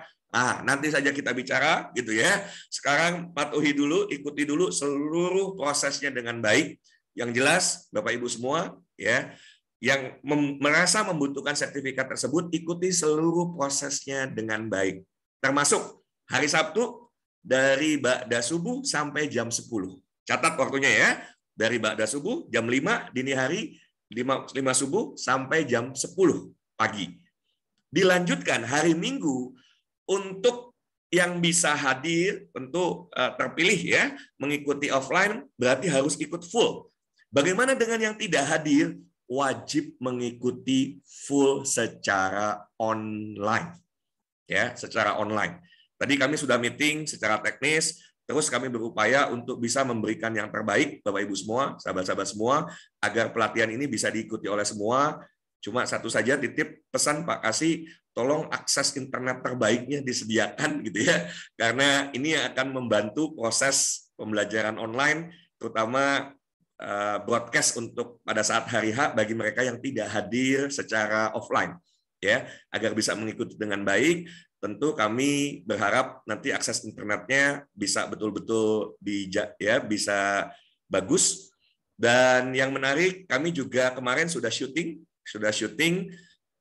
Nanti saja kita bicara, gitu ya. Sekarang patuhi dulu, ikuti dulu seluruh prosesnya dengan baik. Yang jelas, Bapak Ibu semua, ya, yang merasa membutuhkan sertifikat tersebut, ikuti seluruh prosesnya dengan baik. Termasuk hari Sabtu, dari ba'da subuh sampai jam 10. Catat waktunya ya, dari ba'da subuh, jam 5 dini hari, 5 subuh sampai jam 10 pagi. Dilanjutkan hari Minggu, untuk yang bisa hadir, tentu terpilih ya, mengikuti offline, berarti harus ikut full. Bagaimana dengan yang tidak hadir? Wajib mengikuti full secara online. Ya, secara online. Tadi kami sudah meeting secara teknis, terus kami berupaya untuk bisa memberikan yang terbaik, Bapak Ibu semua, sahabat-sahabat semua, agar pelatihan ini bisa diikuti oleh semua. Cuma satu saja titip pesan Pak Kasih, tolong akses internet terbaiknya disediakan gitu ya, karena ini akan membantu proses pembelajaran online, terutama broadcast untuk pada saat hari H bagi mereka yang tidak hadir secara offline, ya, agar bisa mengikuti dengan baik. Tentu kami berharap nanti akses internetnya bisa betul-betul bisa bagus. Dan yang menarik, kami juga kemarin sudah syuting,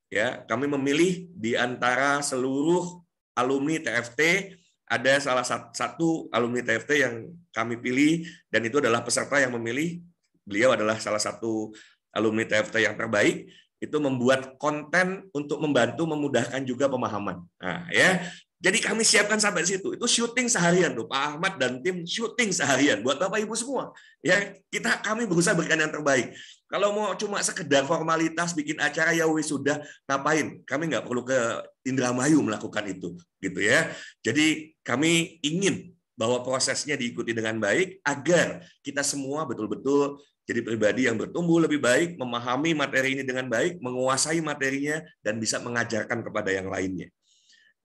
ya. Kami memilih di antara seluruh alumni TFT, ada salah satu alumni TFT yang kami pilih, dan itu adalah peserta yang memilih. Beliau adalah salah satu alumni TFT yang terbaik, itu membuat konten untuk membantu memudahkan juga pemahaman. Nah, ya. Jadi kami siapkan sampai situ. Itu syuting seharian tuh, Pak Ahmad dan tim syuting seharian buat Bapak Ibu semua. Ya, kami berusaha berikan yang terbaik. Kalau mau cuma sekedar formalitas bikin acara ya wis sudah, ngapain? Kami nggak perlu ke Indramayu melakukan itu, gitu ya. Jadi kami ingin bahwa prosesnya diikuti dengan baik agar kita semua betul-betul jadi pribadi yang bertumbuh lebih baik, memahami materi ini dengan baik, menguasai materinya, dan bisa mengajarkan kepada yang lainnya.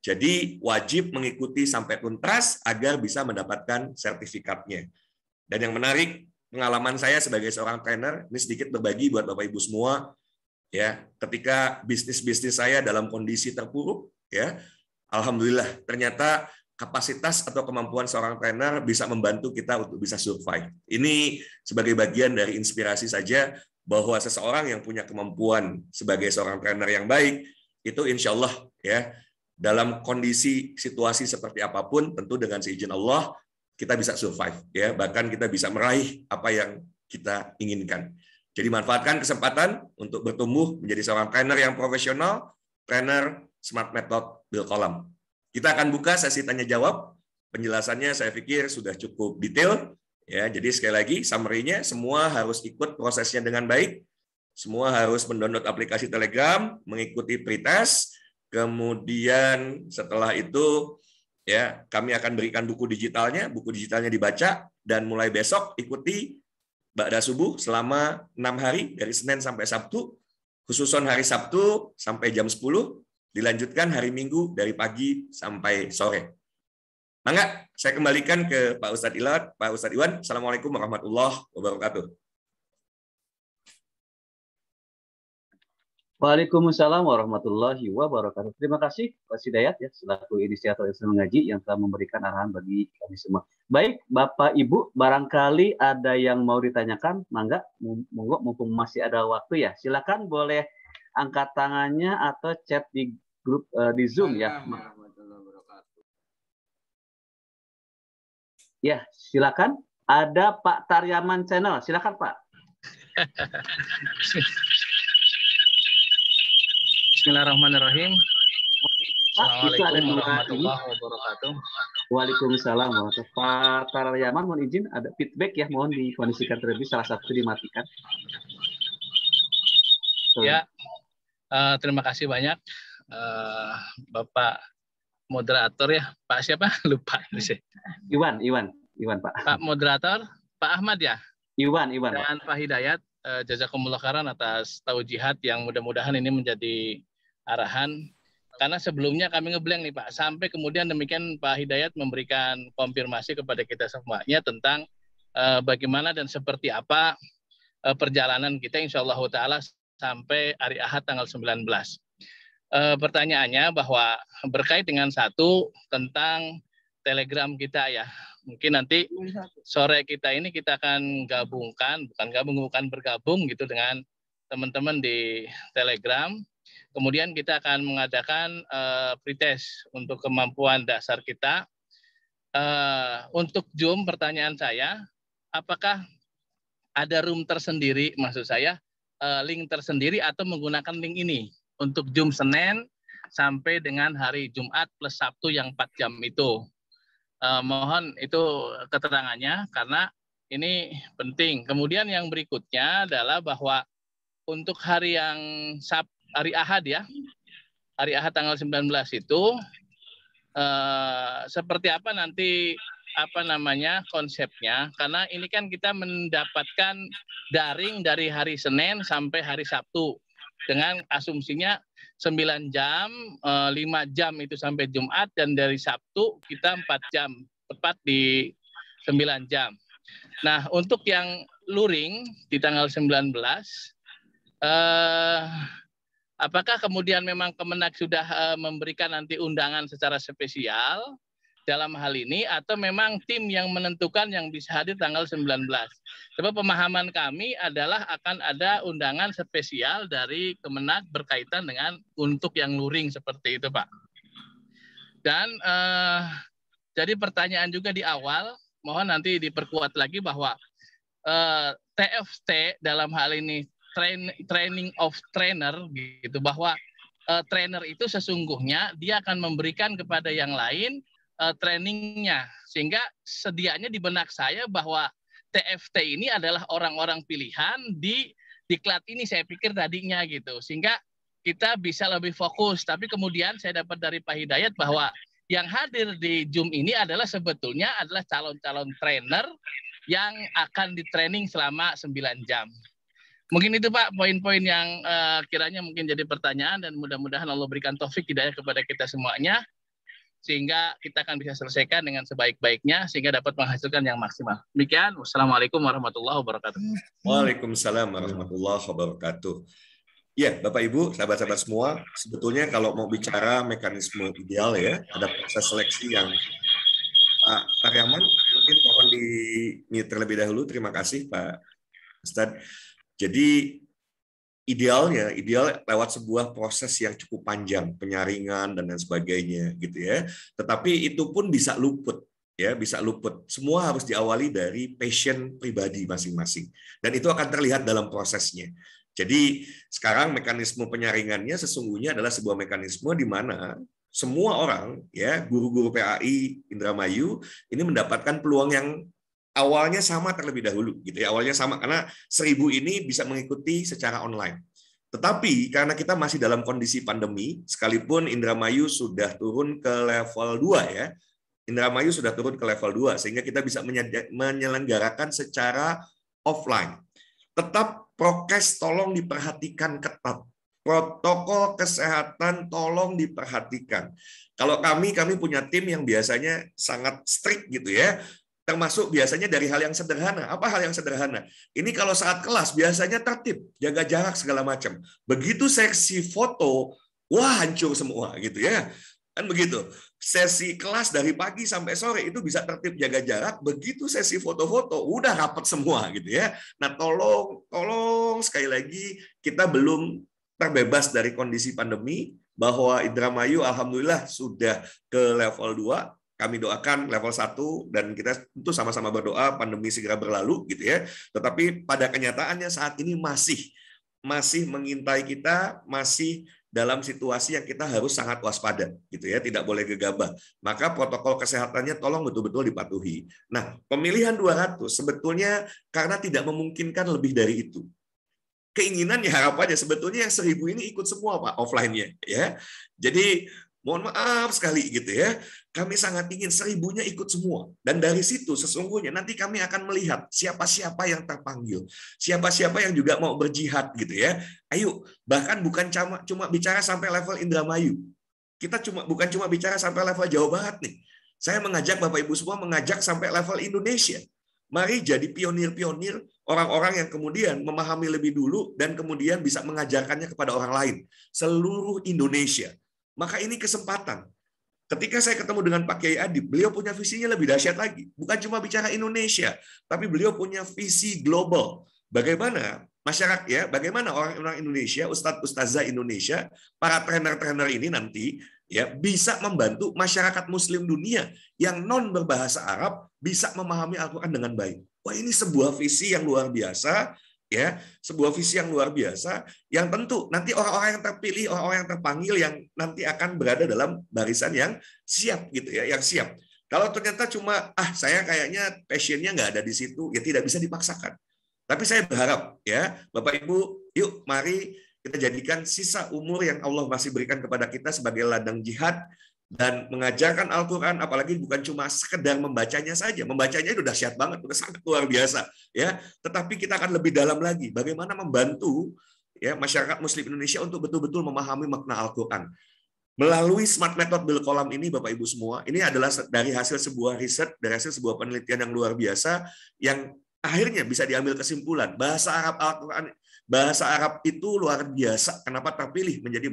Jadi wajib mengikuti sampai tuntas agar bisa mendapatkan sertifikatnya. Dan yang menarik, pengalaman saya sebagai seorang trainer, ini sedikit berbagi buat Bapak Ibu semua, ya, ketika bisnis saya dalam kondisi terpuruk, ya, alhamdulillah ternyata kapasitas atau kemampuan seorang trainer bisa membantu kita untuk bisa survive. Ini sebagai bagian dari inspirasi saja bahwa seseorang yang punya kemampuan sebagai seorang trainer yang baik, itu insya Allah ya, dalam kondisi situasi seperti apapun, tentu dengan seizin Allah, kita bisa survive. Ya, bahkan kita bisa meraih apa yang kita inginkan. Jadi manfaatkan kesempatan untuk bertumbuh menjadi seorang trainer yang profesional, trainer Smart Method Bil Qalam. Kita akan buka sesi tanya-jawab. Penjelasannya saya pikir sudah cukup detail. Ya, jadi sekali lagi, summary-nya semua harus ikut prosesnya dengan baik. Semua harus mendownload aplikasi Telegram, mengikuti pretest, Kemudian setelah itu ya kami akan berikan buku digitalnya dibaca, dan mulai besok ikuti ba'da subuh selama 6 hari dari Senin sampai Sabtu, khususon hari Sabtu sampai jam 10, dilanjutkan hari Minggu dari pagi sampai sore. Mangga, saya kembalikan ke Pak Ustadz Iwan. Assalamualaikum warahmatullahi wabarakatuh. Waalaikumsalam warahmatullahi wabarakatuh. Terima kasih Pak Hidayat ya selaku inisiator Islam Mengaji yang telah memberikan arahan bagi kami semua. Baik, Bapak Ibu, barangkali ada yang mau ditanyakan, mangga, monggo mumpung masih ada waktu ya. Silakan boleh angkat tangannya atau chat di grup di Zoom ya. Ya, silakan. Ada Pak Taryaman Channel. Silakan Pak. Bismillahirrahmanirrahim. Assalamualaikum warahmatullahi wabarakatuh. Waalaikumsalam warahmatullahi wabarakatuh. Pak Taryaman, mohon izin ada feedback ya, mohon dikondisikan terlebih salah satu dimatikan. Ya, terima kasih banyak Bapak moderator ya, Pak siapa? Lupa sih. Iwan Pak. Pak moderator, Pak Ahmad ya. Iwan. Dan Pak Hidayat, jazakumullah khairan atas taujihat yang mudah-mudahan ini menjadi arahan. Karena sebelumnya kami ngeblank nih Pak, sampai kemudian demikian Pak Hidayat memberikan konfirmasi kepada kita semuanya tentang bagaimana dan seperti apa perjalanan kita insyaallah ta'ala sampai hari Ahad tanggal 19. Pertanyaannya bahwa berkait dengan satu tentang Telegram kita ya. Mungkin nanti sore kita ini kita akan bergabung gitu dengan teman-teman di Telegram. Kemudian kita akan mengadakan pretest untuk kemampuan dasar kita. Untuk Zoom, pertanyaan saya, apakah ada room tersendiri, maksud saya link tersendiri atau menggunakan link ini untuk Zoom Senin sampai dengan hari Jumat plus Sabtu yang 4 jam itu? Mohon itu keterangannya karena ini penting. Kemudian yang berikutnya adalah bahwa untuk hari Ahad ya, hari Ahad tanggal 19 itu seperti apa nanti konsepnya, karena ini kan kita mendapatkan daring dari hari Senin sampai hari Sabtu dengan asumsinya 9 jam, 5 jam itu sampai Jumat, dan dari Sabtu kita 4 jam, tepat di 9 jam. Nah, untuk yang luring di tanggal 19, apakah kemudian memang Kemenak sudah memberikan nanti undangan secara spesial dalam hal ini, atau memang tim yang menentukan yang bisa hadir tanggal 19? Sebab pemahaman kami adalah akan ada undangan spesial dari Kemenak berkaitan dengan untuk yang luring seperti itu, Pak. Dan jadi pertanyaan juga di awal, mohon nanti diperkuat lagi bahwa TFT dalam hal ini training of trainer gitu, bahwa trainer itu sesungguhnya dia akan memberikan kepada yang lain trainingnya, sehingga sedianya di benak saya bahwa TFT ini adalah orang-orang pilihan di diklat ini, saya pikir tadinya gitu, sehingga kita bisa lebih fokus. Tapi kemudian saya dapat dari Pak Hidayat bahwa yang hadir di Zoom ini adalah sebetulnya adalah calon-calon trainer yang akan di training selama 9 jam. Mungkin itu Pak poin-poin yang kiranya mungkin jadi pertanyaan, dan mudah-mudahan Allah berikan taufik hidayah kepada kita semuanya sehingga kita akan bisa selesaikan dengan sebaik-baiknya sehingga dapat menghasilkan yang maksimal. Demikian, wassalamualaikum warahmatullahi wabarakatuh. Waalaikumsalam warahmatullahi wabarakatuh. Ya, Bapak Ibu, sahabat-sahabat semua, sebetulnya kalau mau bicara mekanisme ideal ya, ada proses seleksi yang Pak Taryaman mungkin mohon di-mute terlebih dahulu. Terima kasih Pak Ustadz. Jadi ideal lewat sebuah proses yang cukup panjang, penyaringan dan lain sebagainya gitu ya. Tetapi itu pun bisa luput ya, bisa luput. Semua harus diawali dari passion pribadi masing-masing. Dan itu akan terlihat dalam prosesnya. Jadi sekarang mekanisme penyaringannya sesungguhnya adalah sebuah mekanisme di mana semua orang ya, guru-guru PAI Indramayu ini mendapatkan peluang yang awalnya sama terlebih dahulu gitu ya. Awalnya sama karena 1000 ini bisa mengikuti secara online. Tetapi karena kita masih dalam kondisi pandemi, sekalipun Indramayu sudah turun ke level 2 ya. Indramayu sudah turun ke level 2 sehingga kita bisa menyelenggarakan secara offline. Tetap prokes tolong diperhatikan ketat. Protokol kesehatan tolong diperhatikan. Kalau kami punya tim yang biasanya sangat strict gitu ya. Termasuk biasanya dari hal yang sederhana. Apa hal yang sederhana? Ini kalau saat kelas biasanya tertib, jaga jarak segala macam. Begitu seksi foto, wah hancur semua gitu ya. Kan begitu. Sesi kelas dari pagi sampai sore itu bisa tertib jaga jarak. Begitu sesi foto-foto, udah rapat semua gitu ya. Nah tolong sekali lagi kita belum terbebas dari kondisi pandemi, bahwa Indramayu alhamdulillah sudah ke level 2. Kami doakan level 1 dan kita tentu sama-sama berdoa pandemi segera berlalu gitu ya. Tetapi pada kenyataannya saat ini masih mengintai kita, masih dalam situasi yang kita harus sangat waspada gitu ya, tidak boleh gegabah. Maka protokol kesehatannya tolong betul-betul dipatuhi. Nah, pemilihan 200 sebetulnya karena tidak memungkinkan lebih dari itu. Keinginannya, harapannya sebetulnya yang 1000 ini ikut semua Pak offline-nya ya. Jadi mohon maaf sekali gitu ya. Kami sangat ingin 1000-nya ikut semua. Dan dari situ sesungguhnya nanti kami akan melihat siapa-siapa yang terpanggil. Siapa-siapa yang juga mau berjihad gitu ya. Ayo, bahkan bukan cuma bicara sampai level Indramayu. Kita bukan cuma bicara sampai level Jawa Barat nih. Saya mengajak Bapak Ibu semua mengajak sampai level Indonesia. Mari jadi pionir-pionir, orang-orang yang kemudian memahami lebih dulu dan kemudian bisa mengajarkannya kepada orang lain. Seluruh Indonesia. Maka ini kesempatan. Ketika saya ketemu dengan Pak Kiai Adib, beliau punya visinya lebih dahsyat lagi. Bukan cuma bicara Indonesia, tapi beliau punya visi global. Bagaimana masyarakat ya, bagaimana orang-orang Indonesia, ustadz-ustazah Indonesia, para trainer-trainer ini nanti ya bisa membantu masyarakat Muslim dunia yang non berbahasa Arab bisa memahami Al-Quran dengan baik. Wah, ini sebuah visi yang luar biasa. Ya, sebuah visi yang luar biasa yang tentu nanti orang-orang yang terpilih, orang-orang yang terpanggil yang nanti akan berada dalam barisan yang siap gitu ya, yang siap. Kalau ternyata cuma saya kayaknya passionnya nggak ada di situ, ya tidak bisa dipaksakan. Tapi saya berharap ya, Bapak Ibu, yuk mari kita jadikan sisa umur yang Allah masih berikan kepada kita sebagai ladang jihad dan mengajarkan Al-Quran, apalagi bukan cuma sekedar membacanya saja. Membacanya itu dahsyat banget, udah sangat luar biasa. Ya, tetapi kita akan lebih dalam lagi. Bagaimana membantu ya masyarakat Muslim Indonesia untuk betul-betul memahami makna Al-Quran. Melalui Smart Method Bil Qalam ini, Bapak Ibu semua, ini adalah dari hasil sebuah riset, dari hasil sebuah penelitian yang luar biasa, yang akhirnya bisa diambil kesimpulan. Bahasa Arab Al-Quran, bahasa Arab itu luar biasa. Kenapa terpilih menjadi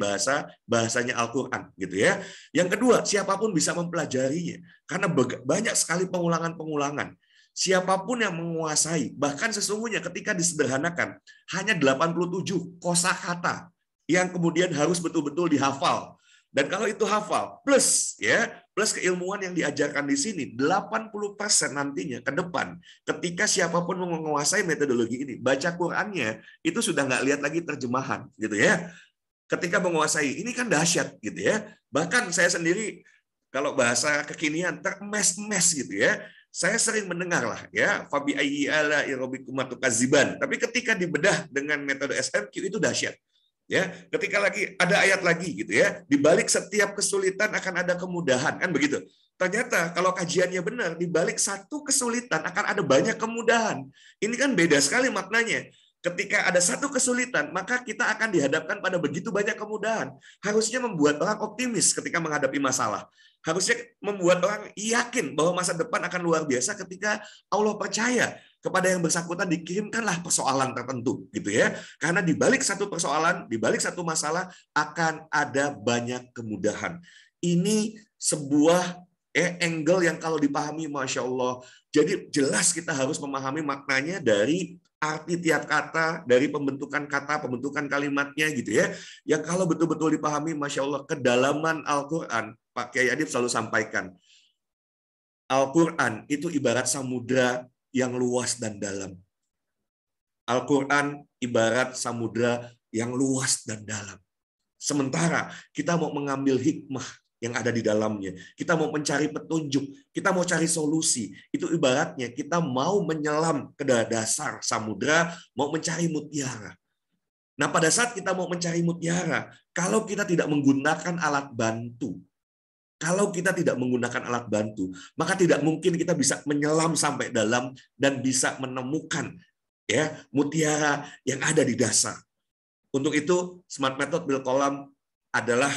bahasanya Al-Quran gitu ya. Yang kedua, siapapun bisa mempelajarinya karena banyak sekali pengulangan-pengulangan. Siapapun yang menguasai, bahkan sesungguhnya ketika disederhanakan hanya 87 kosakata yang kemudian harus betul-betul dihafal. Dan kalau itu hafal plus keilmuan yang diajarkan di sini 80% nantinya ke depan ketika siapapun menguasai metodologi ini, baca Qur'annya itu sudah nggak lihat lagi terjemahan gitu ya. Ketika menguasai ini kan dahsyat gitu ya. Bahkan saya sendiri kalau bahasa kekinian termes-mes gitu ya. Saya sering mendengar lah ya, fabi ayyi ala'i rabbikuma tukadziban. Tapi ketika dibedah dengan metode SMQ itu dahsyat. Ya, ketika lagi ada ayat lagi gitu ya, di balik setiap kesulitan akan ada kemudahan, kan begitu. Ternyata kalau kajiannya benar, di balik satu kesulitan akan ada banyak kemudahan. Ini kan beda sekali maknanya. Ketika ada satu kesulitan, maka kita akan dihadapkan pada begitu banyak kemudahan. Harusnya membuat orang optimis ketika menghadapi masalah. Harusnya membuat orang yakin bahwa masa depan akan luar biasa ketika Allah percaya kepada yang bersangkutan dikirimkanlah persoalan tertentu gitu ya. Karena di balik satu persoalan, di balik satu masalah akan ada banyak kemudahan. Ini sebuah angle yang kalau dipahami Masya Allah. Jadi jelas kita harus memahami maknanya dari arti tiap kata, dari pembentukan kata, pembentukan kalimatnya gitu ya. Yang kalau betul-betul dipahami Masya Allah, kedalaman Al-Quran, Pak Kiai Adib selalu sampaikan, Al-Quran itu ibarat samudra yang luas dan dalam. Al-Quran ibarat samudra yang luas dan dalam. Sementara kita mau mengambil hikmah yang ada di dalamnya. Kita mau mencari petunjuk. Kita mau cari solusi. Itu ibaratnya kita mau menyelam ke dasar samudra, mau mencari mutiara. Nah, pada saat kita mau mencari mutiara, kalau kita tidak menggunakan alat bantu, maka tidak mungkin kita bisa menyelam sampai dalam dan bisa menemukan ya mutiara yang ada di dasar. Untuk itu, Smart Method Bil Qalam adalah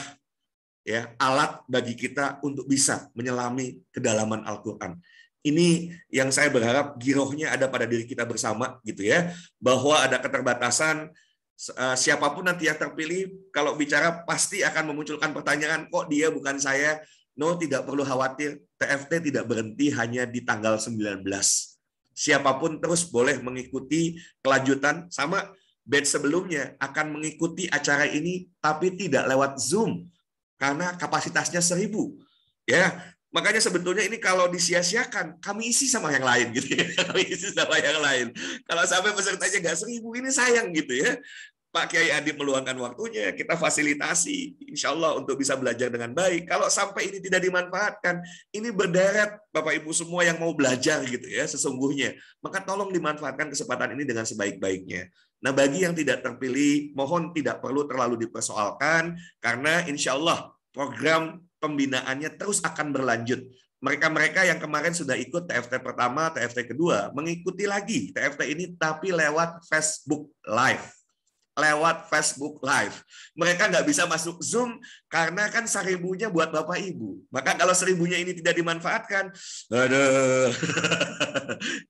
ya alat bagi kita untuk bisa menyelami kedalaman Al-Qur'an. Ini yang saya berharap girohnya ada pada diri kita bersama gitu ya, bahwa ada keterbatasan. Siapapun nanti yang terpilih, kalau bicara pasti akan memunculkan pertanyaan, kok dia bukan saya? No, tidak perlu khawatir. TFT tidak berhenti hanya di tanggal 19. Siapapun terus boleh mengikuti kelanjutan, sama batch sebelumnya akan mengikuti acara ini, tapi tidak lewat Zoom, karena kapasitasnya 1000. Ya, makanya sebetulnya ini kalau disia-siakan, kami isi sama yang lain gitu ya. Kami isi sama yang lain. Kalau sampai pesertanya nggak 1000, ini sayang gitu ya. Pak Kiai Adib meluangkan waktunya, kita fasilitasi, insya Allah untuk bisa belajar dengan baik. Kalau sampai ini tidak dimanfaatkan, ini berderet Bapak Ibu semua yang mau belajar gitu ya, sesungguhnya. Maka tolong dimanfaatkan kesempatan ini dengan sebaik-baiknya. Nah, bagi yang tidak terpilih, mohon tidak perlu terlalu dipersoalkan, karena insya Allah program pembinaannya terus akan berlanjut. Mereka-mereka yang kemarin sudah ikut TFT pertama, TFT kedua, mengikuti lagi TFT ini, tapi lewat Facebook Live. Mereka nggak bisa masuk Zoom karena kan 1000-nya buat Bapak Ibu. Maka kalau 1000-nya ini tidak dimanfaatkan, aduh,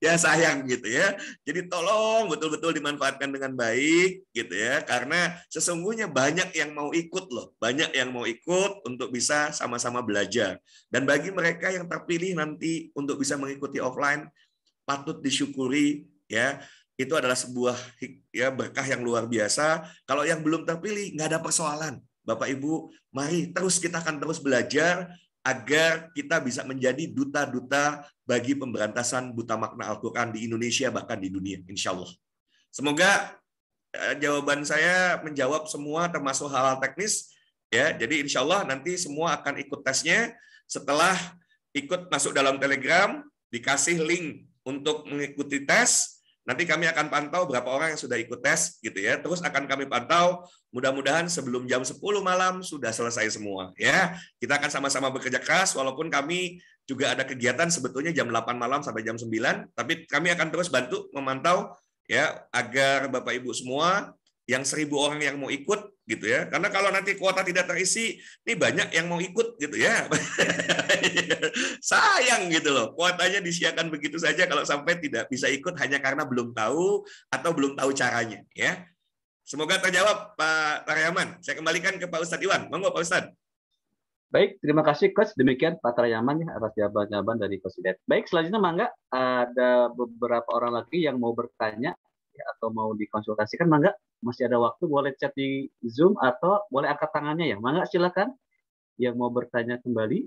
ya sayang gitu ya. Jadi tolong betul-betul dimanfaatkan dengan baik gitu ya, karena sesungguhnya banyak yang mau ikut loh, banyak yang mau ikut untuk bisa sama-sama belajar. Dan bagi mereka yang terpilih nanti untuk bisa mengikuti offline, patut disyukuri ya. Itu adalah sebuah ya berkah yang luar biasa. Kalau yang belum terpilih, nggak ada persoalan. Bapak Ibu, mari kita akan terus belajar agar kita bisa menjadi duta-duta bagi pemberantasan buta makna Al-Quran di Indonesia, bahkan di dunia, insya Allah. Semoga jawaban saya menjawab semua, termasuk hal-hal teknis. Ya, jadi insya Allah nanti semua akan ikut tesnya. Setelah ikut masuk dalam Telegram, dikasih link untuk mengikuti tes. Nanti kami akan pantau berapa orang yang sudah ikut tes gitu ya. Terus akan kami pantau, mudah-mudahan sebelum jam 10 malam sudah selesai semua ya. Kita akan sama-sama bekerja keras walaupun kami juga ada kegiatan sebetulnya jam 8 malam sampai jam 9, tapi kami akan terus bantu memantau ya agar Bapak Ibu semua yang 1000 orang yang mau ikut gitu ya. Karena kalau nanti kuota tidak terisi, ini banyak yang mau ikut gitu ya. Sayang gitu loh. Kuotanya disiapkan begitu saja kalau sampai tidak bisa ikut hanya karena belum tahu atau belum tahu caranya ya. Semoga terjawab Pak Taryaman. Saya kembalikan ke Pak Ustadz Iwan. Monggo Pak Ustadz. Baik, terima kasih Coach. Demikian Pak Taryaman ya atas jawaban-jawaban dari Coach Hidayat. Baik, selanjutnya mangga ada beberapa orang lagi yang mau bertanya ya, atau mau dikonsultasikan, mangga. Masih ada waktu, boleh chat di Zoom atau boleh angkat tangannya ya. Mangga silakan yang mau bertanya kembali.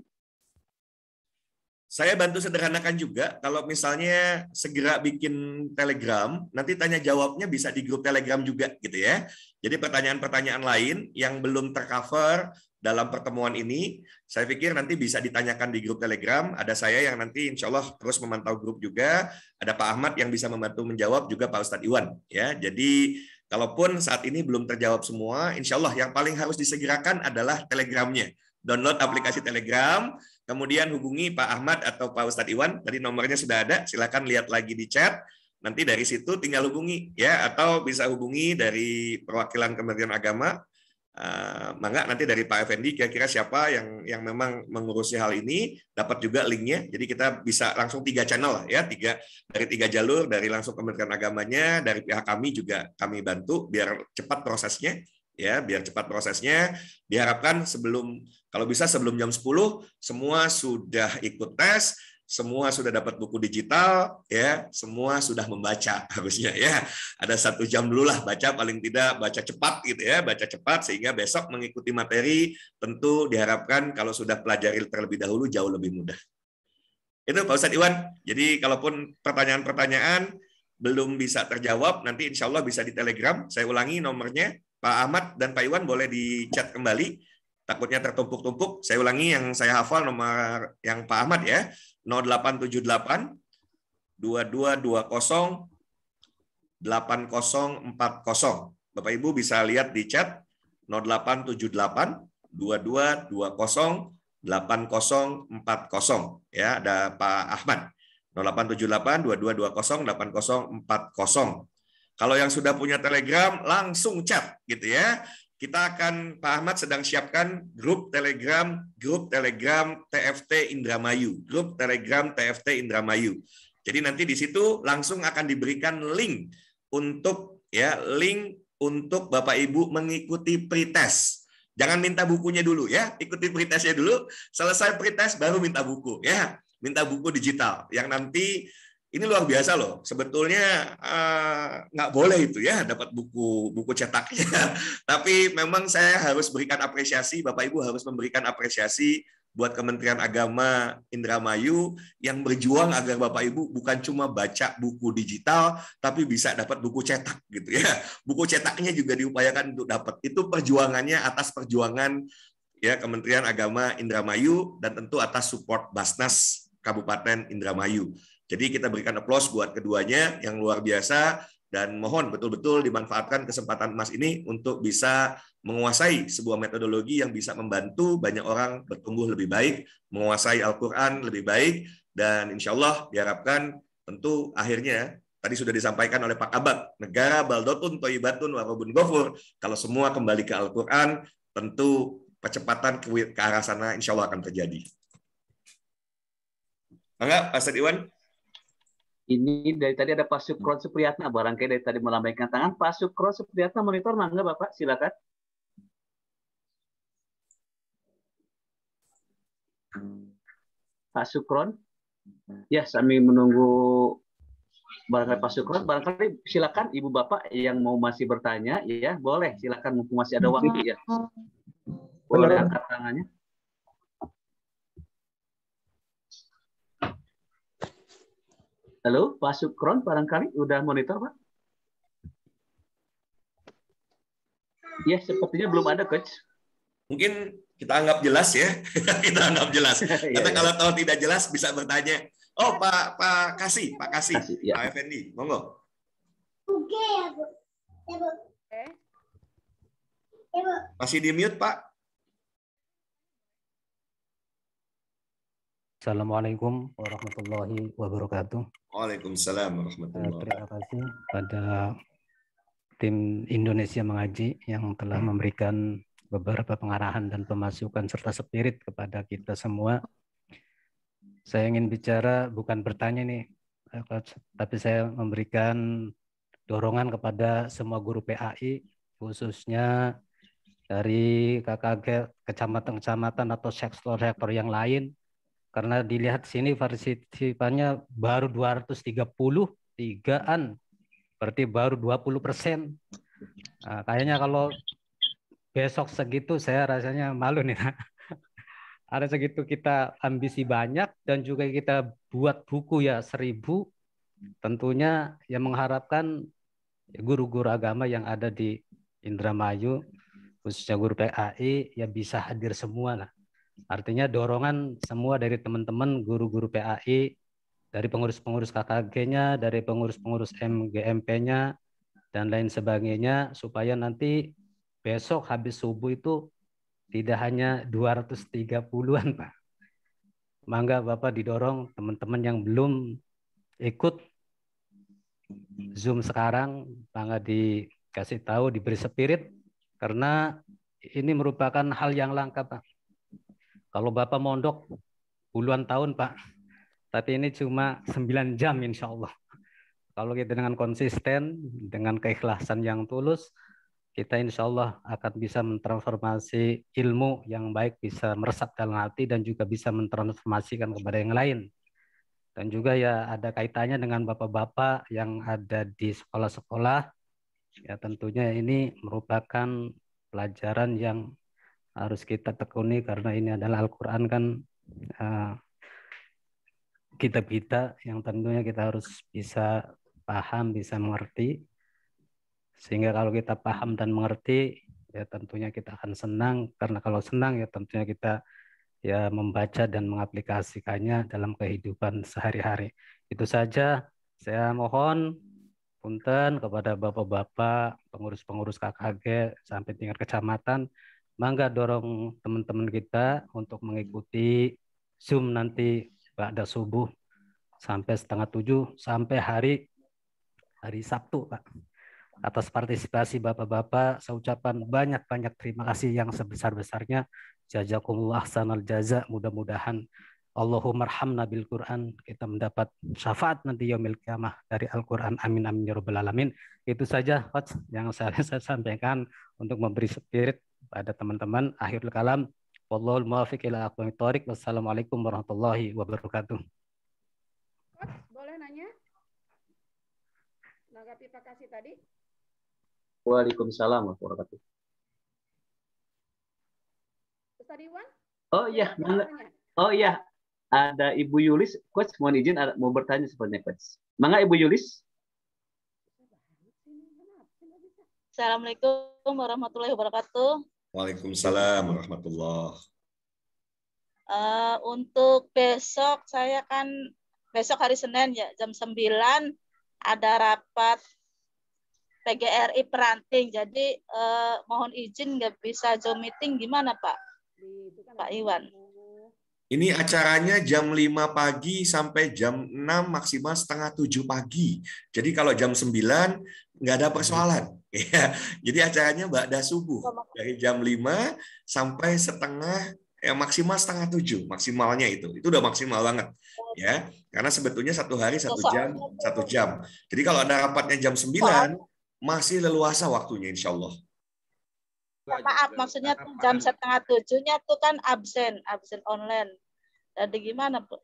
Saya bantu sederhanakan juga, kalau misalnya segera bikin Telegram, nanti tanya jawabnya bisa di grup Telegram juga gitu ya. Jadi pertanyaan-pertanyaan lain yang belum tercover dalam pertemuan ini, saya pikir nanti bisa ditanyakan di grup Telegram. Ada saya yang nanti insya Allah terus memantau grup juga. Ada Pak Ahmad yang bisa membantu menjawab, juga Pak Ustadz Iwan. Ya, jadi kalaupun saat ini belum terjawab semua, insya Allah yang paling harus disegerakan adalah Telegramnya. Download aplikasi Telegram, kemudian hubungi Pak Ahmad atau Pak Ustadz Iwan. Tadi nomornya sudah ada, silakan lihat lagi di chat. Nanti dari situ tinggal hubungi ya, atau bisa hubungi dari perwakilan Kementerian Agama. Mangga nanti dari Pak Effendi kira-kira siapa yang memang mengurusi hal ini, dapat juga linknya. Jadi kita bisa langsung 3 channel ya, dari 3 jalur, dari langsung Kementerian Agamanya, dari pihak kami juga kami bantu biar cepat prosesnya. Ya, biar cepat prosesnya. Diharapkan kalau bisa sebelum jam 10 semua sudah ikut tes, semua sudah dapat buku digital, ya, semua sudah membaca harusnya ya. Ada 1 jam dulu lah baca, paling tidak baca cepat gitu ya, baca cepat sehingga besok mengikuti materi tentu diharapkan kalau sudah pelajari terlebih dahulu jauh lebih mudah. Itu Pak Ustadz Iwan. Jadi kalaupun pertanyaan-pertanyaan belum bisa terjawab, nanti insya Allah bisa di Telegram. Saya ulangi nomornya. Pak Ahmad dan Pak Iwan boleh di chat kembali, takutnya tertumpuk-tumpuk. Saya ulangi yang saya hafal nomor yang Pak Ahmad ya, 0878 2220 8040. Bapak Ibu bisa lihat di chat 0878 2220 8040 ya, ada Pak Ahmad. 0878 2220 8040. Kalau yang sudah punya Telegram langsung chat gitu ya. Kita akan, Pak Ahmad sedang siapkan grup Telegram TFT Indramayu, grup Telegram TFT Indramayu. Jadi nanti di situ langsung akan diberikan link untuk Bapak Ibu mengikuti pretest. Jangan minta bukunya dulu ya, ikuti pretestnya dulu. Selesai pretest baru minta buku ya, minta buku digital. Yang nanti ini luar biasa loh. Sebetulnya nggak boleh itu ya dapat buku cetaknya. Tapi memang saya harus berikan apresiasi, Bapak Ibu harus memberikan apresiasi buat Kementerian Agama Indramayu yang berjuang agar Bapak Ibu bukan cuma baca buku digital, tapi bisa dapat buku cetak gitu ya. Buku cetaknya juga diupayakan untuk dapat. Itu perjuangannya atas perjuangan ya Kementerian Agama Indramayu dan tentu atas support Basnas Kabupaten Indramayu. Jadi kita berikan aplaus buat keduanya yang luar biasa dan mohon betul-betul dimanfaatkan kesempatan emas ini untuk bisa menguasai sebuah metodologi yang bisa membantu banyak orang bertumbuh lebih baik, menguasai Al-Quran lebih baik, dan insya Allah diharapkan tentu akhirnya tadi sudah disampaikan oleh Pak Kabak, negara baldotun toyibatun warobun gofur, kalau semua kembali ke Al-Quran, tentu percepatan ke arah sana insya Allah akan terjadi. Enggak, Pak Ustadz Iwan? Ini dari tadi ada Pak Sukron Supriyatna, barangkali dari tadi melambaikan tangan. Pak Sukron Supriyatna monitor, mangga Bapak, silakan. Pak Sukron, ya sambil menunggu barangkali Pak Sukron, barangkali silakan Ibu Bapak yang mau masih bertanya, ya boleh, silakan mumpung masih ada waktu ya. Boleh angkat tangannya. Halo, Pak Sukron, barangkali udah monitor, Pak? Ya, sepertinya belum ada, Coach. Mungkin kita anggap jelas ya, kita anggap jelas. Karena kalau tahu tidak jelas bisa bertanya. Oh, Pak Kasih, Pak Effendi, monggo. Oke ya, Bu. Ya, Bu. Ya, Bu. Masih di mute, Pak. Assalamualaikum warahmatullahi wabarakatuh. Waalaikumsalam warahmatullahi wabarakatuh. Terima kasih pada tim Indonesia Mengaji yang telah memberikan beberapa pengarahan dan pemasukan serta spirit kepada kita semua. Saya ingin bicara, bukan bertanya nih, tapi saya memberikan dorongan kepada semua guru PAI, khususnya dari KKG, kecamatan-kecamatan atau sektor-sektor yang lain. Karena dilihat sini partisipannya baru 233-an, berarti baru 20%. Nah, kayaknya kalau besok segitu saya rasanya malu nih. Ada segitu kita ambisi banyak dan juga kita buat buku ya 1000. Tentunya yang mengharapkan guru-guru agama yang ada di Indramayu, khususnya guru PAI, ya bisa hadir semua lah. Artinya dorongan semua dari teman-teman guru-guru PAI, dari pengurus-pengurus KKG-nya, dari pengurus-pengurus MGMP-nya, dan lain sebagainya, supaya nanti besok habis subuh itu tidak hanya 230-an, Pak. Mangga Bapak didorong teman-teman yang belum ikut Zoom sekarang, mangga dikasih tahu, diberi spirit, karena ini merupakan hal yang langka, Pak. Kalau Bapak mondok puluhan tahun, Pak, tapi ini cuma 9 jam insya Allah. Kalau kita dengan konsisten, dengan keikhlasan yang tulus, kita insya Allah akan bisa mentransformasi ilmu yang baik, bisa meresap dalam hati dan juga bisa mentransformasikan kepada yang lain. Dan juga ya ada kaitannya dengan bapak-bapak yang ada di sekolah-sekolah. Ya tentunya ini merupakan pelajaran yang harus kita tekuni karena ini adalah Al-Quran kan, kitab kita yang tentunya kita harus bisa paham, bisa mengerti. Sehingga kalau kita paham dan mengerti, ya tentunya kita akan senang. Karena kalau senang ya tentunya kita ya membaca dan mengaplikasikannya dalam kehidupan sehari-hari. Itu saja, saya mohon punten kepada bapak-bapak, pengurus-pengurus KKG sampai tingkat kecamatan, mangga dorong teman-teman kita untuk mengikuti Zoom nanti pada subuh sampai 6:30 sampai hari Sabtu, Pak. Atas partisipasi bapak-bapak, saya ucapkan banyak-banyak terima kasih yang sebesar-besarnya. Jazakumullah ahsanal jaza. Mudah-mudahan Allahumma arhamna bil Quran, kita mendapat syafaat nanti yaumil qiyamah dari Al-Quran. Amin amin ya rabbal alamin. Itu saja Coach yang saya sampaikan untuk memberi spirit pada teman-teman. Akhirul kalam, wallahul muwaffiq ila aqwamit thoriq. Wassalamualaikum warahmatullahi wabarakatuh. Coach, boleh nanya? Menanggapi Pak Kasih tadi? Waalaikumsalam warahmatullahi wabarakatuh. Ustaz Iwan? Oh iya, oh iya, ada Ibu Yulis, Coach mohon izin mau bertanya sebenarnya Coach. Mangga Ibu Yulis. Assalamualaikum warahmatullahi wabarakatuh. Waalaikumsalam warahmatullahi. Untuk besok saya kan besok hari Senin ya jam 9 ada rapat PGRI Peranting. Jadi mohon izin nggak bisa Zoom meeting gimana Pak? Pak Iwan. Ini acaranya jam 5 pagi sampai jam 6 maksimal 6:30 pagi. Jadi kalau jam 9 nggak ada persoalan. Ya, jadi acaranya ba'da subuh dari jam 5 sampai maksimal 6:30 maksimalnya itu udah maksimal banget ya, karena sebetulnya satu hari 1 jam. Jadi kalau ada rapatnya jam 9 masih leluasa waktunya insya Allah. Maaf, maksudnya tuh jam 6:30-nya tuh kan absen online. Jadi gimana Bu?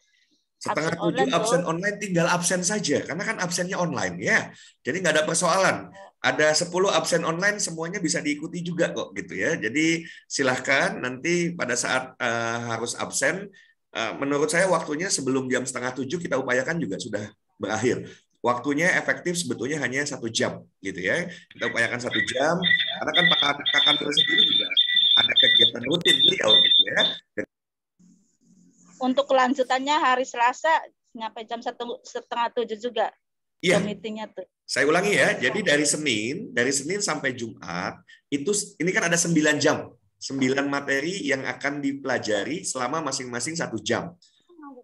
6:30 absen online, tinggal absen saja karena kan absennya online ya. Jadi nggak ada persoalan. Ada 10 absen online semuanya bisa diikuti juga kok gitu ya. Jadi silahkan nanti pada saat harus absen, menurut saya waktunya sebelum jam 6:30 kita upayakan juga sudah berakhir. Waktunya efektif sebetulnya hanya 1 jam gitu ya. Kita upayakan 1 jam karena kan Pak Kanwil sendiri juga ada kegiatan rutin beliau gitu ya. Untuk kelanjutannya hari Selasa sampai jam 6:30 juga. Iya. Meetingnya tuh. Saya ulangi ya. Jadi dari Senin sampai Jumat ini kan ada 9 jam. 9 materi yang akan dipelajari selama masing-masing 1 jam.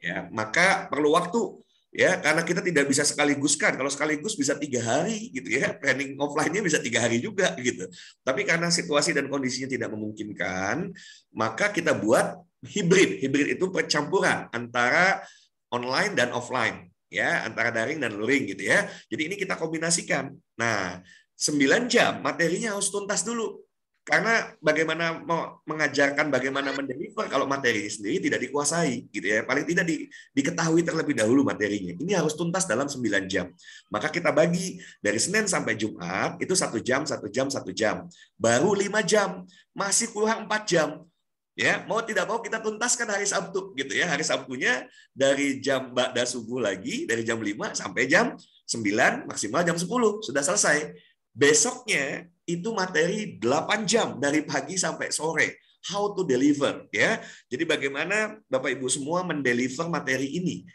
Ya, maka perlu waktu ya, karena kita tidak bisa sekaligus kan. Kalau sekaligus bisa 3 hari gitu ya. Training offline-nya bisa 3 hari juga gitu. Tapi karena situasi dan kondisinya tidak memungkinkan, maka kita buat hibrid. Hibrid itu percampuran antara online dan offline ya, antara daring dan luring gitu ya. Jadi ini kita kombinasikan. Nah, 9 jam materinya harus tuntas dulu. Karena bagaimana mengajarkan bagaimana mendeliver kalau materi sendiri tidak dikuasai gitu ya. Paling tidak diketahui terlebih dahulu materinya. Ini harus tuntas dalam 9 jam. Maka kita bagi dari Senin sampai Jumat itu 1 jam, 1 jam, 1 jam. Baru 5 jam, masih kurang 4 jam. Ya, mau tidak mau kita tuntaskan hari Sabtu gitu ya. Hari Sabtunya dari jam ba'da subuh lagi, dari jam 5 sampai jam 9, maksimal jam 10 sudah selesai. Besoknya itu materi 8 jam dari pagi sampai sore. How to deliver ya. Jadi bagaimana Bapak Ibu semua mendeliver materi ini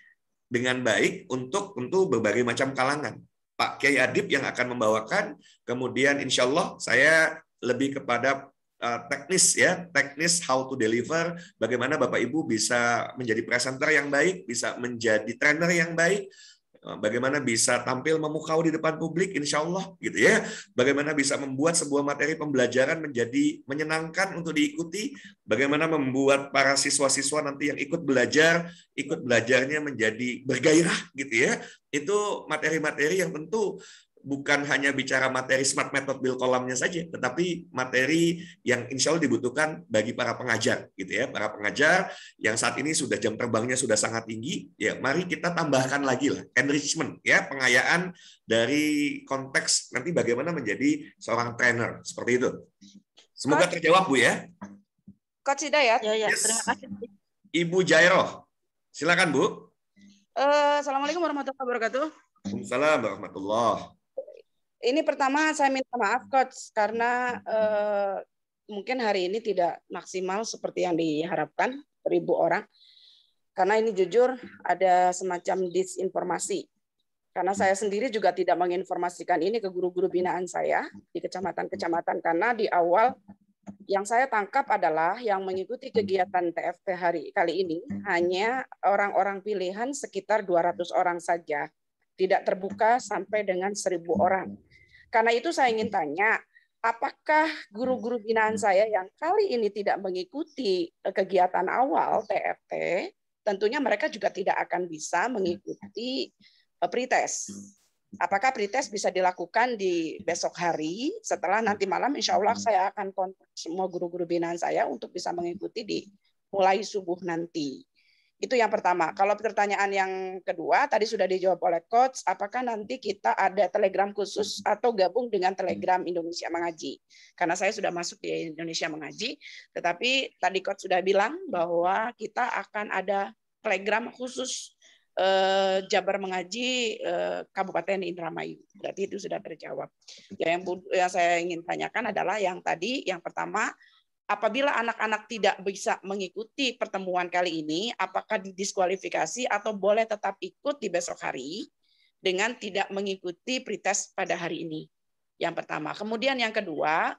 dengan baik untuk berbagai macam kalangan. Pak Kiai Adib yang akan membawakan, kemudian insya Allah saya lebih kepada teknis how to deliver, bagaimana Bapak Ibu bisa menjadi presenter yang baik, bisa menjadi trainer yang baik, bagaimana bisa tampil memukau di depan publik insya Allah gitu ya, bagaimana bisa membuat sebuah materi pembelajaran menjadi menyenangkan untuk diikuti, bagaimana membuat para siswa-siswa nanti yang ikut belajarnya menjadi bergairah gitu ya. Itu materi-materi yang tentu bukan hanya bicara materi smart method bil kolamnya saja, tetapi materi yang insya Allah dibutuhkan bagi para pengajar, gitu ya, para pengajar yang saat ini sudah jam terbangnya sudah sangat tinggi. Ya, mari kita tambahkan lagi lah enrichment, ya, pengayaan dari konteks nanti bagaimana menjadi seorang trainer seperti itu. Semoga terjawab Bu ya. Coach Hidayat. Ya, Yes. terima kasih. Ibu Jairoh, silakan Bu. Assalamualaikum warahmatullahi wabarakatuh. Waalaikumsalam warahmatullahi. Ini pertama saya minta maaf Coach karena mungkin hari ini tidak maksimal seperti yang diharapkan 1.000 orang. Karena ini jujur ada semacam disinformasi. Karena saya sendiri juga tidak menginformasikan ini ke guru-guru binaan saya di kecamatan-kecamatan, karena di awal yang saya tangkap adalah yang mengikuti kegiatan TFT kali ini hanya orang-orang pilihan sekitar 200 orang saja, tidak terbuka sampai dengan 1.000 orang. Karena itu saya ingin tanya, apakah guru-guru binaan saya yang kali ini tidak mengikuti kegiatan awal TFT, tentunya mereka juga tidak akan bisa mengikuti pretest. Apakah pretest bisa dilakukan di besok hari setelah nanti malam? Insya Allah saya akan kontak semua guru-guru binaan saya untuk bisa mengikuti di mulai subuh nanti. Itu yang pertama. Kalau pertanyaan yang kedua tadi sudah dijawab oleh Coach, apakah nanti kita ada Telegram khusus atau gabung dengan Telegram Indonesia Mengaji? Karena saya sudah masuk di Indonesia Mengaji, tetapi tadi Coach sudah bilang bahwa kita akan ada Telegram khusus Jabar Mengaji Kabupaten Indramayu. Berarti itu sudah terjawab. Yang saya ingin tanyakan adalah yang tadi, yang pertama, apabila anak-anak tidak bisa mengikuti pertemuan kali ini, apakah didiskualifikasi atau boleh tetap ikut di besok hari dengan tidak mengikuti pretest pada hari ini? Yang pertama. Kemudian yang kedua,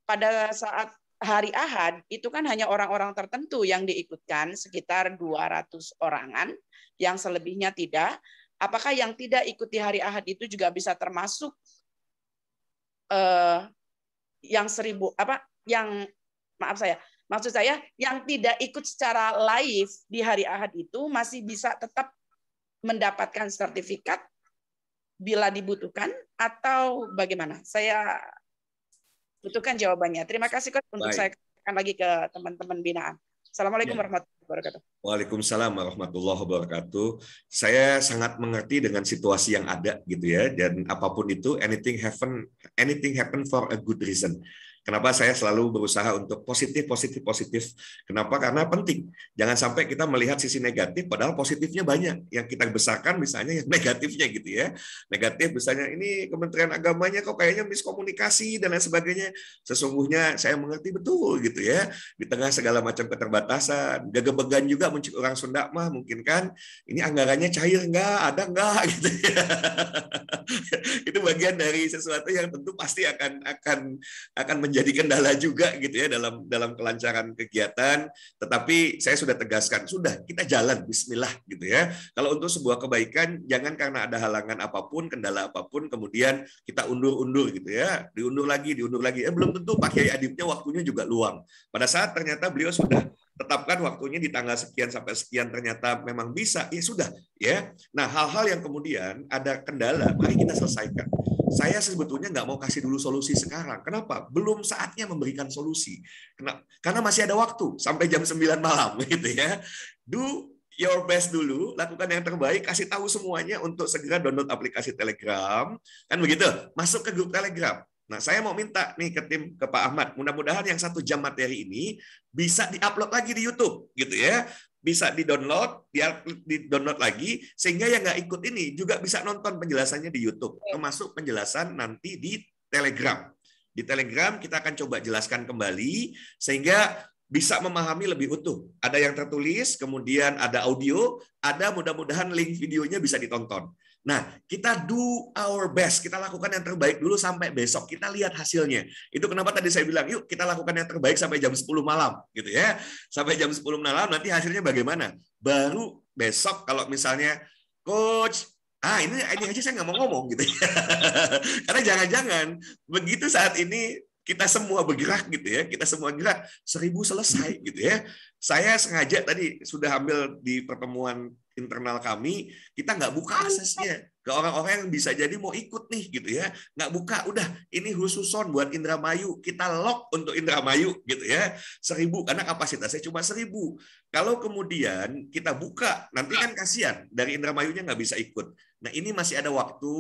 pada saat hari Ahad itu kan hanya orang-orang tertentu yang diikutkan, sekitar 200 orangan, yang selebihnya tidak. Apakah yang tidak ikuti hari Ahad itu juga bisa termasuk yang 1.000 maksud saya yang tidak ikut secara live di hari Ahad itu masih bisa tetap mendapatkan sertifikat bila dibutuhkan atau bagaimana? Saya butuhkan jawabannya. Terima kasih Coach untuk saya katakan lagi ke teman-teman binaan. Assalamualaikum warahmatullahi wabarakatuh. Waalaikumsalam warahmatullahi wabarakatuh. Saya sangat mengerti dengan situasi yang ada gitu ya, dan apapun itu anything happen for a good reason. Kenapa saya selalu berusaha untuk positif. Kenapa? Karena penting. Jangan sampai kita melihat sisi negatif, padahal positifnya banyak. Yang kita besarkan misalnya yang negatifnya gitu ya. Negatif misalnya ini Kementerian Agamanya kok kayaknya miskomunikasi dan lain sebagainya. Sesungguhnya saya mengerti betul gitu ya. Di tengah segala macam keterbatasan, gegebegan juga muncul orang Sunda mah mungkin kan. Ini anggarannya cair enggak, ada enggak gitu ya. Itu bagian dari sesuatu yang tentu pasti akan menjadi kendala juga gitu ya dalam kelancaran kegiatan. Tetapi saya sudah tegaskan, sudah kita jalan Bismillah gitu ya. Kalau untuk sebuah kebaikan jangan karena ada halangan apapun, kendala apapun kemudian kita undur-undur gitu ya, diundur lagi. Belum tentu Pak Kiai Adibnya waktunya juga luang. Pada saat ternyata beliau sudah tetapkan waktunya di tanggal sekian sampai sekian ternyata memang bisa, ya sudah ya. Nah, hal-hal yang kemudian ada kendala, mari kita selesaikan. Saya sebetulnya nggak mau kasih dulu solusi sekarang. Kenapa? Belum saatnya memberikan solusi. Karena masih ada waktu sampai jam 9 malam gitu ya. Do your best dulu, lakukan yang terbaik, kasih tahu semuanya untuk segera download aplikasi Telegram. Kan begitu? Masuk ke grup Telegram. Nah, saya mau minta nih ke Pak Ahmad, mudah-mudahan yang 1 jam materi ini bisa diupload lagi di YouTube gitu ya. Bisa di-download lagi, sehingga yang nggak ikut ini juga bisa nonton penjelasannya di YouTube, termasuk penjelasan nanti di Telegram. Di Telegram kita akan coba jelaskan kembali, sehingga bisa memahami lebih utuh. Ada yang tertulis, kemudian ada audio, ada mudah-mudahan link videonya bisa ditonton. Nah, kita do our best, kita lakukan yang terbaik dulu sampai besok, kita lihat hasilnya. Itu kenapa tadi saya bilang, yuk kita lakukan yang terbaik sampai jam 10 malam, gitu ya. Sampai jam 10 malam, nanti hasilnya bagaimana? Baru besok kalau misalnya, Coach, ini aja saya nggak mau ngomong, gitu ya. Karena jangan-jangan, begitu saat ini, kita semua bergerak gitu ya, kita semua gerak 1000 selesai gitu ya. Saya sengaja tadi sudah ambil di pertemuan internal kami, kita nggak buka aksesnya ke orang-orang yang bisa jadi mau ikut nih gitu ya, nggak buka, udah ini khususon buat Indramayu, kita lock untuk Indramayu gitu ya, 1000 karena kapasitasnya cuma 1000. Kalau kemudian kita buka, nanti kan kasihan dari Indramayunya nggak bisa ikut. Nah ini masih ada waktu,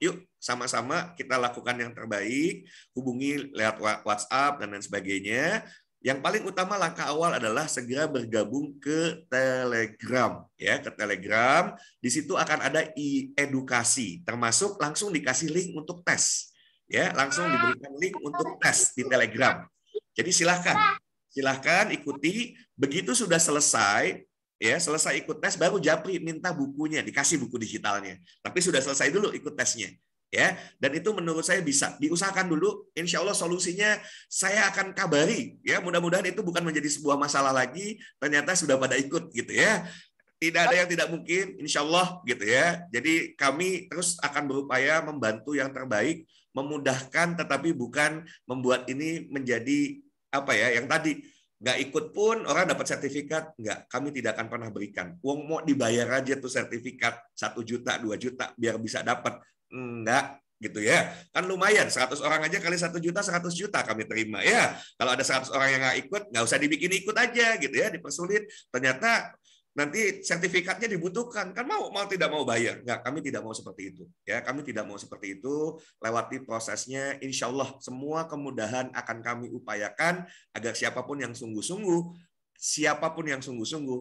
yuk sama-sama kita lakukan yang terbaik, hubungi lewat WhatsApp dan lain sebagainya. Yang paling utama langkah awal adalah segera bergabung ke Telegram ya, ke Telegram. Di situ akan ada edukasi, termasuk langsung dikasih link untuk tes. Ya, langsung diberikan link untuk tes di Telegram. Jadi silahkan ikuti. Begitu sudah selesai, ya selesai ikut tes baru japri minta bukunya, dikasih buku digitalnya. Tapi sudah selesai dulu ikut tesnya. Ya, dan itu menurut saya bisa diusahakan dulu. Insya Allah solusinya saya akan kabari. Ya, mudah-mudahan itu bukan menjadi sebuah masalah lagi. Ternyata sudah pada ikut gitu ya. Tidak ada yang tidak mungkin, insya Allah gitu ya. Jadi kami terus akan berupaya membantu yang terbaik, memudahkan, tetapi bukan membuat ini menjadi apa ya? Yang tadi nggak ikut pun orang dapat sertifikat, nggak. Kami tidak akan pernah berikan. Uang mau dibayar aja tuh sertifikat 1 juta, 2 juta biar bisa dapat. Enggak gitu ya, kan lumayan 100 orang aja kali 1 juta 100 juta kami terima ya. Kalau ada 100 orang yang nggak ikut, nggak usah dibikin ikut aja gitu ya, dipersulit. Ternyata nanti sertifikatnya dibutuhkan, kan mau tidak mau bayar. Nggak, kami tidak mau seperti itu ya, kami tidak mau seperti itu. Lewati prosesnya, insya Allah semua kemudahan akan kami upayakan agar siapapun yang sungguh-sungguh,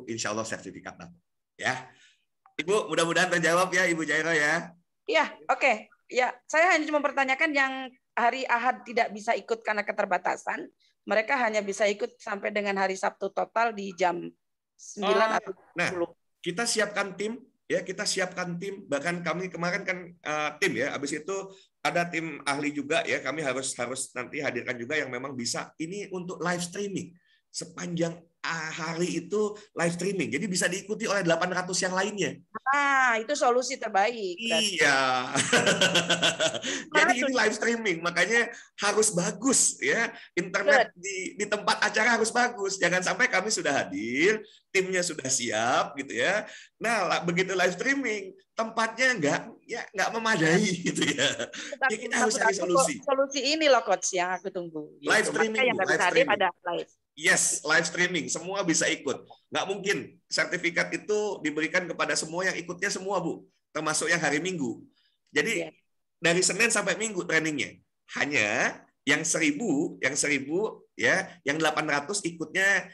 insya Allah sertifikat dapat ya. Ibu, mudah-mudahan terjawab ya Ibu Jairo ya. Ya, oke. Ya, saya hanya cuma mempertanyakan yang hari Ahad tidak bisa ikut karena keterbatasan. Mereka hanya bisa ikut sampai dengan hari Sabtu total di jam 9 atau 10. Nah, kita siapkan tim, ya kita siapkan tim. Bahkan kami kemarin kan tim ya. Habis itu ada tim ahli juga ya. Kami harus nanti hadirkan juga yang memang bisa. Ini untuk live streaming. Sepanjang hari itu live streaming. Jadi bisa diikuti oleh 800 yang lainnya. Ah, itu solusi terbaik. Iya. Jadi ini live streaming, makanya harus bagus ya. Internet di tempat acara harus bagus. Jangan sampai kami sudah hadir, timnya sudah siap gitu ya. Nah, begitu live streaming, tempatnya nggak memadai gitu ya. Jadi kita harus cari solusi. Solusi ini loh coach yang aku tunggu. Live streaming, yang live streaming. Ada live. Yes, live streaming, semua bisa ikut. Nggak mungkin sertifikat itu diberikan kepada semua yang ikutnya semua, Bu. Termasuk yang hari Minggu. Jadi dari Senin sampai Minggu trainingnya. Hanya yang 1000 ya, yang 800 ikutnya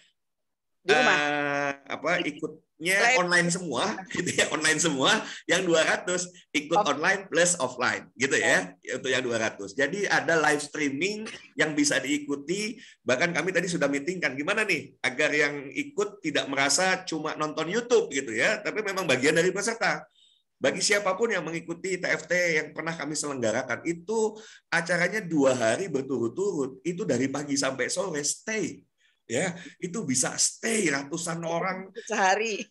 di rumah. Ikutnya online semua, gitu ya, online semua. Yang 200 ikut online plus offline, gitu ya, untuk yang 200. Jadi ada live streaming yang bisa diikuti. Bahkan kami tadi sudah meetingkan gimana nih agar yang ikut tidak merasa cuma nonton YouTube gitu ya, tapi memang bagian dari peserta. Bagi siapapun yang mengikuti TFT yang pernah kami selenggarakan, itu acaranya 2 hari berturut-turut, itu dari pagi sampai sore stay. Ya, itu bisa stay ratusan orang sehari.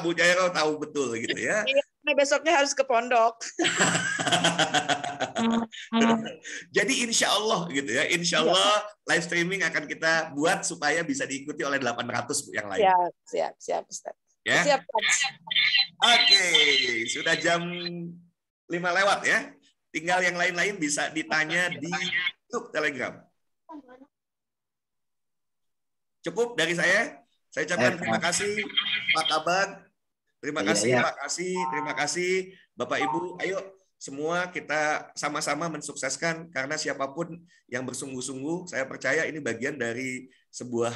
Bu Jairo tahu betul gitu ya. Nah, besoknya harus ke pondok. Jadi insya Allah gitu ya, insya Allah live streaming akan kita buat supaya bisa diikuti oleh 800 yang lain. Siap, Ustaz. Ya? Siap. Oke, sudah jam 5 lewat ya. Tinggal yang lain-lain bisa ditanya di grup Telegram. Cukup dari saya. Saya ucapkan terima kasih Pak Kabag. Terima kasih Bapak Ibu. Ayo semua kita sama-sama mensukseskan, karena siapapun yang bersungguh-sungguh, saya percaya ini bagian dari sebuah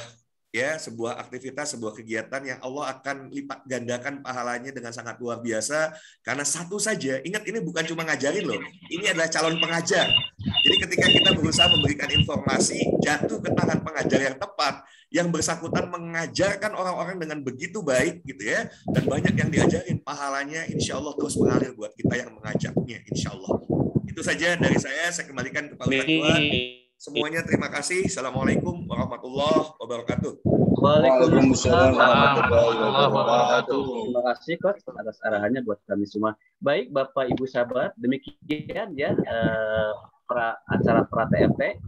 aktivitas, sebuah kegiatan yang Allah akan lipat gandakan pahalanya dengan sangat luar biasa. Karena satu saja, ingat ini bukan cuma ngajarin loh, ini adalah calon pengajar. Jadi ketika kita berusaha memberikan informasi, jatuh ke tangan pengajar yang tepat, yang bersangkutan mengajarkan orang-orang dengan begitu baik gitu ya, dan banyak yang diajarin, pahalanya insya Allah terus mengalir buat kita yang mengajarnya, insya Allah. Itu saja dari saya kembalikan ke Pak Ustadz Iwan. Semuanya terima kasih. Assalamualaikum warahmatullahi wabarakatuh. Waalaikumsalam warahmatullahi wabarakatuh. Terima kasih Coach atas arahannya buat kami semua. Baik Bapak Ibu sahabat, demikian ya acara pra TFT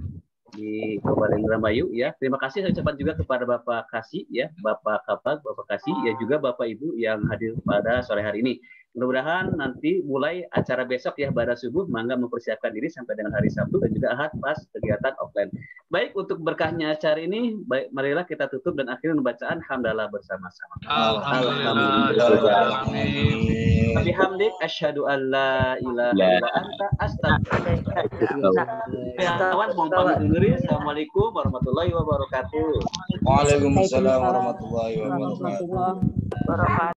di Kabupaten Indramayu ya. Terima kasih saya ucapkan juga kepada Bapak Kasih ya, Bapak Kabag, Bapak Kasih ya, juga Bapak Ibu yang hadir pada sore hari ini. Mudah-mudahan nanti mulai acara besok ya pada subuh, mangga mempersiapkan diri sampai dengan hari Sabtu dan juga Ahad pas kegiatan offline. Baik, untuk berkahnya acara ini, baik, marilah kita tutup dan akhiri pembacaan hamdalah bersama-sama. Alhamdulillah. Bihamdik asyhadu an la ilaha illa anta astaghfiruka wa atubu ilaik. Assalamualaikum warahmatullahi wabarakatuh. Waalaikumsalam warahmatullahi wabarakatuh.